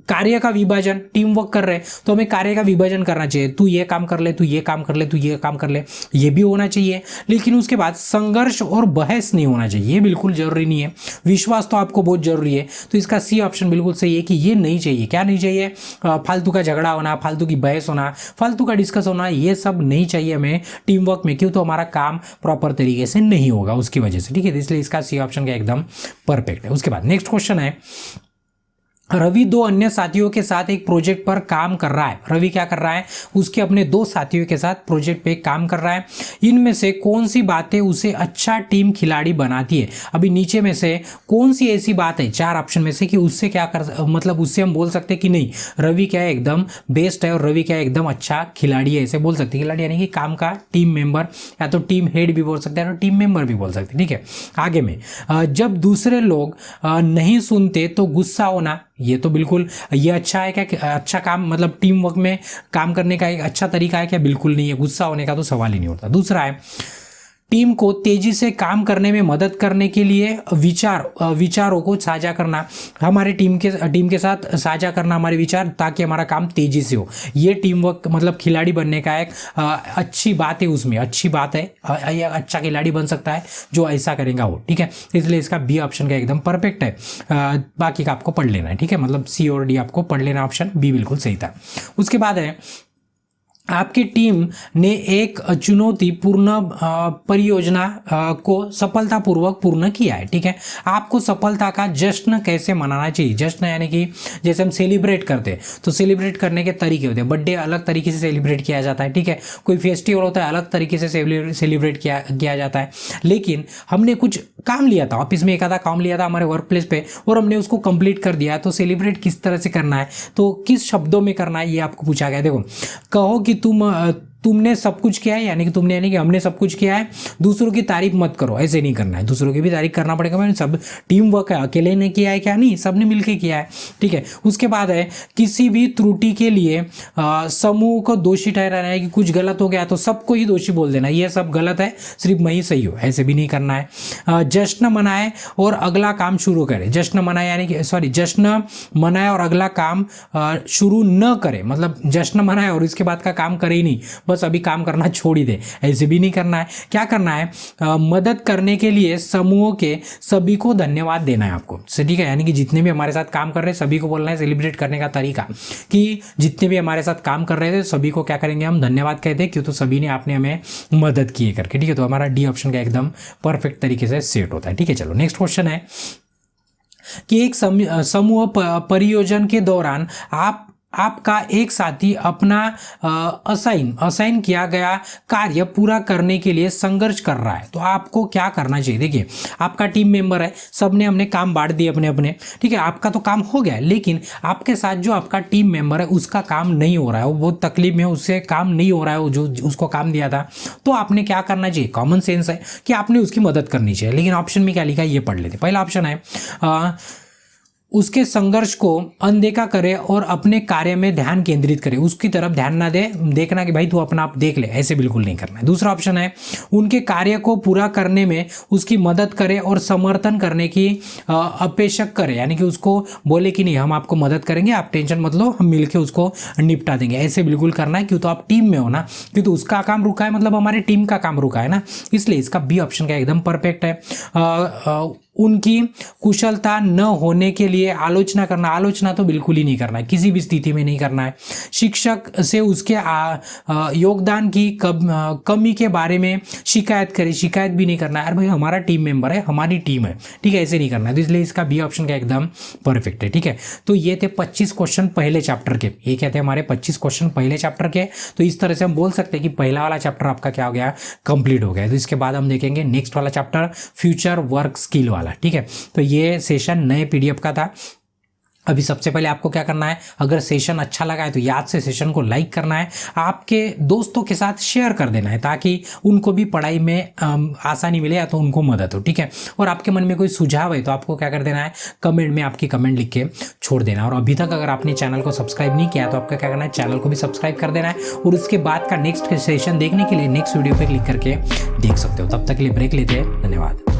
कार्य का विभाजन, टीम वर्क कर रहे हैं तो हमें कार्य का विभाजन करना चाहिए, तू ये काम कर ले, तू ये काम कर ले, तू ये काम कर ले, ये भी होना चाहिए। लेकिन उसके बाद संघर्ष और बहस नहीं होना चाहिए, ये बिल्कुल जरूरी नहीं है। विश्वास तो आपको बहुत जरूरी है, तो इसका सी ऑप्शन बिल्कुल सही है कि ये नहीं चाहिए। क्या नहीं चाहिए? फालतू का झगड़ा होना, फालतू की बहस होना, फालतू का डिस्कस होना, ये सब नहीं चाहिए हमें टीम वर्क में, क्यों, तो हमारा काम प्रॉपर तरीके से नहीं होगा उसकी वजह से, ठीक है। इसलिए इसका सी ऑप्शन का एकदम परफेक्ट है। उसके बाद नेक्स्ट क्वेश्चन है, रवि दो अन्य साथियों के साथ एक प्रोजेक्ट पर काम कर रहा है। रवि क्या कर रहा है, उसके अपने दो साथियों के साथ प्रोजेक्ट पे काम कर रहा है। इनमें से कौन सी बातें उसे अच्छा टीम खिलाड़ी बनाती है? अभी नीचे में से कौन सी ऐसी बात है, चार ऑप्शन में से, कि उससे क्या कर, मतलब उससे हम बोल सकते हैं कि नहीं रवि क्या है, एकदम बेस्ट है, और रवि क्या है, एकदम अच्छा खिलाड़ी है, ऐसे बोल सकते हैं। खिलाड़ी यानी कि काम का टीम मेंबर, या तो टीम हेड भी बोल सकते हैं, तो टीम मेंबर भी बोल सकते हैं, ठीक है। आगे में जब दूसरे लोग नहीं सुनते तो गुस्सा होना, ये तो बिल्कुल, ये अच्छा है क्या, अच्छा काम, मतलब टीम वर्क में काम करने का एक अच्छा तरीका है क्या? बिल्कुल नहीं है, गुस्सा होने का तो सवाल ही नहीं उठता। दूसरा है टीम को तेजी से काम करने में मदद करने के लिए विचारों को साझा करना, हमारे टीम के साथ साझा करना हमारे विचार, ताकि हमारा काम तेजी से हो। ये टीम वर्क मतलब खिलाड़ी बनने का एक अच्छी बात है, उसमें अच्छी बात है, अच्छा खिलाड़ी बन सकता है जो ऐसा करेगा वो, ठीक है। इसलिए इसका बी ऑप्शन का एकदम परफेक्ट है। बाकी का आपको पढ़ लेना है, ठीक है, मतलब सी और डी आपको पढ़ लेना, ऑप्शन बी बिल्कुल सही था। उसके बाद है आपकी टीम ने एक चुनौतीपूर्ण परियोजना को सफलतापूर्वक पूर्ण किया है, ठीक है। आपको सफलता का जश्न कैसे मनाना चाहिए? जश्न यानी कि जैसे हम सेलिब्रेट करते हैं तो सेलिब्रेट करने के तरीके होते हैं। बर्थडे अलग तरीके से सेलिब्रेट किया जाता है, ठीक है। कोई फेस्टिवल होता है अलग तरीके से सेलिब्रेट किया जाता है। लेकिन हमने कुछ काम लिया था, ऑफिस में एक आधा काम लिया था हमारे वर्क प्लेस पे, और हमने उसको कंप्लीट कर दिया, तो सेलिब्रेट किस तरह से करना है, तो किस शब्दों में करना है, ये आपको पूछा गया। देखो, कहो कि तुमने सब कुछ किया है, यानी कि हमने सब कुछ किया है, दूसरों की तारीफ मत करो, ऐसे नहीं करना है, दूसरों की भी तारीफ करना पड़ेगा। मैंने सब टीम वर्क है, अकेले ने किया है क्या? नहीं, सबने मिलकर किया है, ठीक है। उसके बाद है किसी भी त्रुटि के लिए समूह को दोषी ठहराना है, कि कुछ गलत हो गया तो सबको ही दोषी बोल देना, ये सब गलत है, सिर्फ मैं ही सही हूँ, ऐसे भी नहीं करना है। जश्न मनाए और अगला काम शुरू करे। जश्न मनाए यानी कि जश्न मनाए और अगला काम शुरू न करे, मतलब जश्न मनाए और इसके बाद का काम करे ही नहीं, बस अभी काम करना छोड़ ही दे, ऐसे भी नहीं करना है। क्या करना है, मदद करने के लिए समूह के सभी को धन्यवाद देना है आपको, ठीक है। यानी कि जितने भी हमारे साथ काम कर रहे हैं सभी को बोलना है, सेलिब्रेट करने का तरीका कि जितने भी हमारे साथ काम कर रहे थे सभी को क्या करेंगे हम, धन्यवाद कहते हैं, क्यों, तो सभी ने आपने हमें मदद की है करके, ठीक है। तो हमारा डी ऑप्शन का एकदम परफेक्ट तरीके से सेट होता है, ठीक है। चलो नेक्स्ट क्वेश्चन है कि एक समूह परियोजना के दौरान आपका एक साथी अपना असाइन किया गया कार्य पूरा करने के लिए संघर्ष कर रहा है, तो आपको क्या करना चाहिए। देखिए आपका टीम मेंबर है, सबने हमने काम बांट दिए अपने अपने, ठीक है, आपका तो काम हो गया, लेकिन आपके साथ जो आपका टीम मेंबर है उसका काम नहीं हो रहा है, वो बहुत तकलीफ में, उससे काम नहीं हो रहा है, वो जो उसको काम दिया था, तो आपने क्या करना चाहिए। कॉमन सेंस है कि आपने उसकी मदद करनी चाहिए, लेकिन ऑप्शन में क्या लिखा है ये पढ़ लेते। पहला ऑप्शन है उसके संघर्ष को अनदेखा करे और अपने कार्य में ध्यान केंद्रित करे, उसकी तरफ ध्यान ना दे, देखना कि भाई तू अपना आप देख ले, ऐसे बिल्कुल नहीं करना है। दूसरा ऑप्शन है उनके कार्य को पूरा करने में उसकी मदद करे और समर्थन करने की अपेक्षा करे, यानी कि उसको बोले कि नहीं हम आपको मदद करेंगे, आप टेंशन मत लो, हम मिलकर उसको निपटा देंगे, ऐसे बिल्कुल करना है। क्यों, तो आप टीम में हो ना, क्यों तो उसका काम रुका है, मतलब हमारे टीम का काम रुका है ना, इसलिए इसका बी ऑप्शन का एकदम परफेक्ट है। उनकी कुशलता न होने के लिए आलोचना करना, आलोचना तो बिल्कुल ही नहीं करना है, किसी भी स्थिति में नहीं करना है। शिक्षक से उसके योगदान की कमी के बारे में शिकायत करे, शिकायत भी नहीं करना है, अरे भाई हमारा टीम मेंबर है, हमारी टीम है, ठीक है, ऐसे नहीं करना है। तो इसलिए इसका बी ऑप्शन का एकदम परफेक्ट है, ठीक है। तो ये थे 25 क्वेश्चन पहले चैप्टर के, ये कहते हैं हमारे 25 क्वेश्चन पहले चैप्टर के। तो इस तरह से हम बोल सकते हैं कि पहला वाला चैप्टर आपका क्या हो गया, कंप्लीट हो गया। तो इसके बाद हम देखेंगे नेक्स्ट वाला चैप्टर फ्यूचर वर्क स्किल वाला, ठीक है। तो ये सेशन नए पीडीएफ का था। अभी सबसे पहले आपको क्या करना है, अगर सेशन अच्छा लगा है तो याद से सेशन को लाइक करना है, आपके दोस्तों के साथ शेयर कर देना है, ताकि उनको भी पढ़ाई में आसानी मिले या तो उनको मदद हो, ठीक है। और आपके मन में कोई सुझाव है तो आपको क्या कर देना है, कमेंट में आपकी कमेंट लिख के छोड़ देना। और अभी तक अगर आपने चैनल को सब्सक्राइब नहीं किया तो आपका क्या करना है, चैनल को भी सब्सक्राइब कर देना है। और उसके बाद का नेक्स्ट सेशन देखने के लिए नेक्स्ट वीडियो पर क्लिक करके देख सकते हो। तब तक के लिए ब्रेक लेते हैं, धन्यवाद।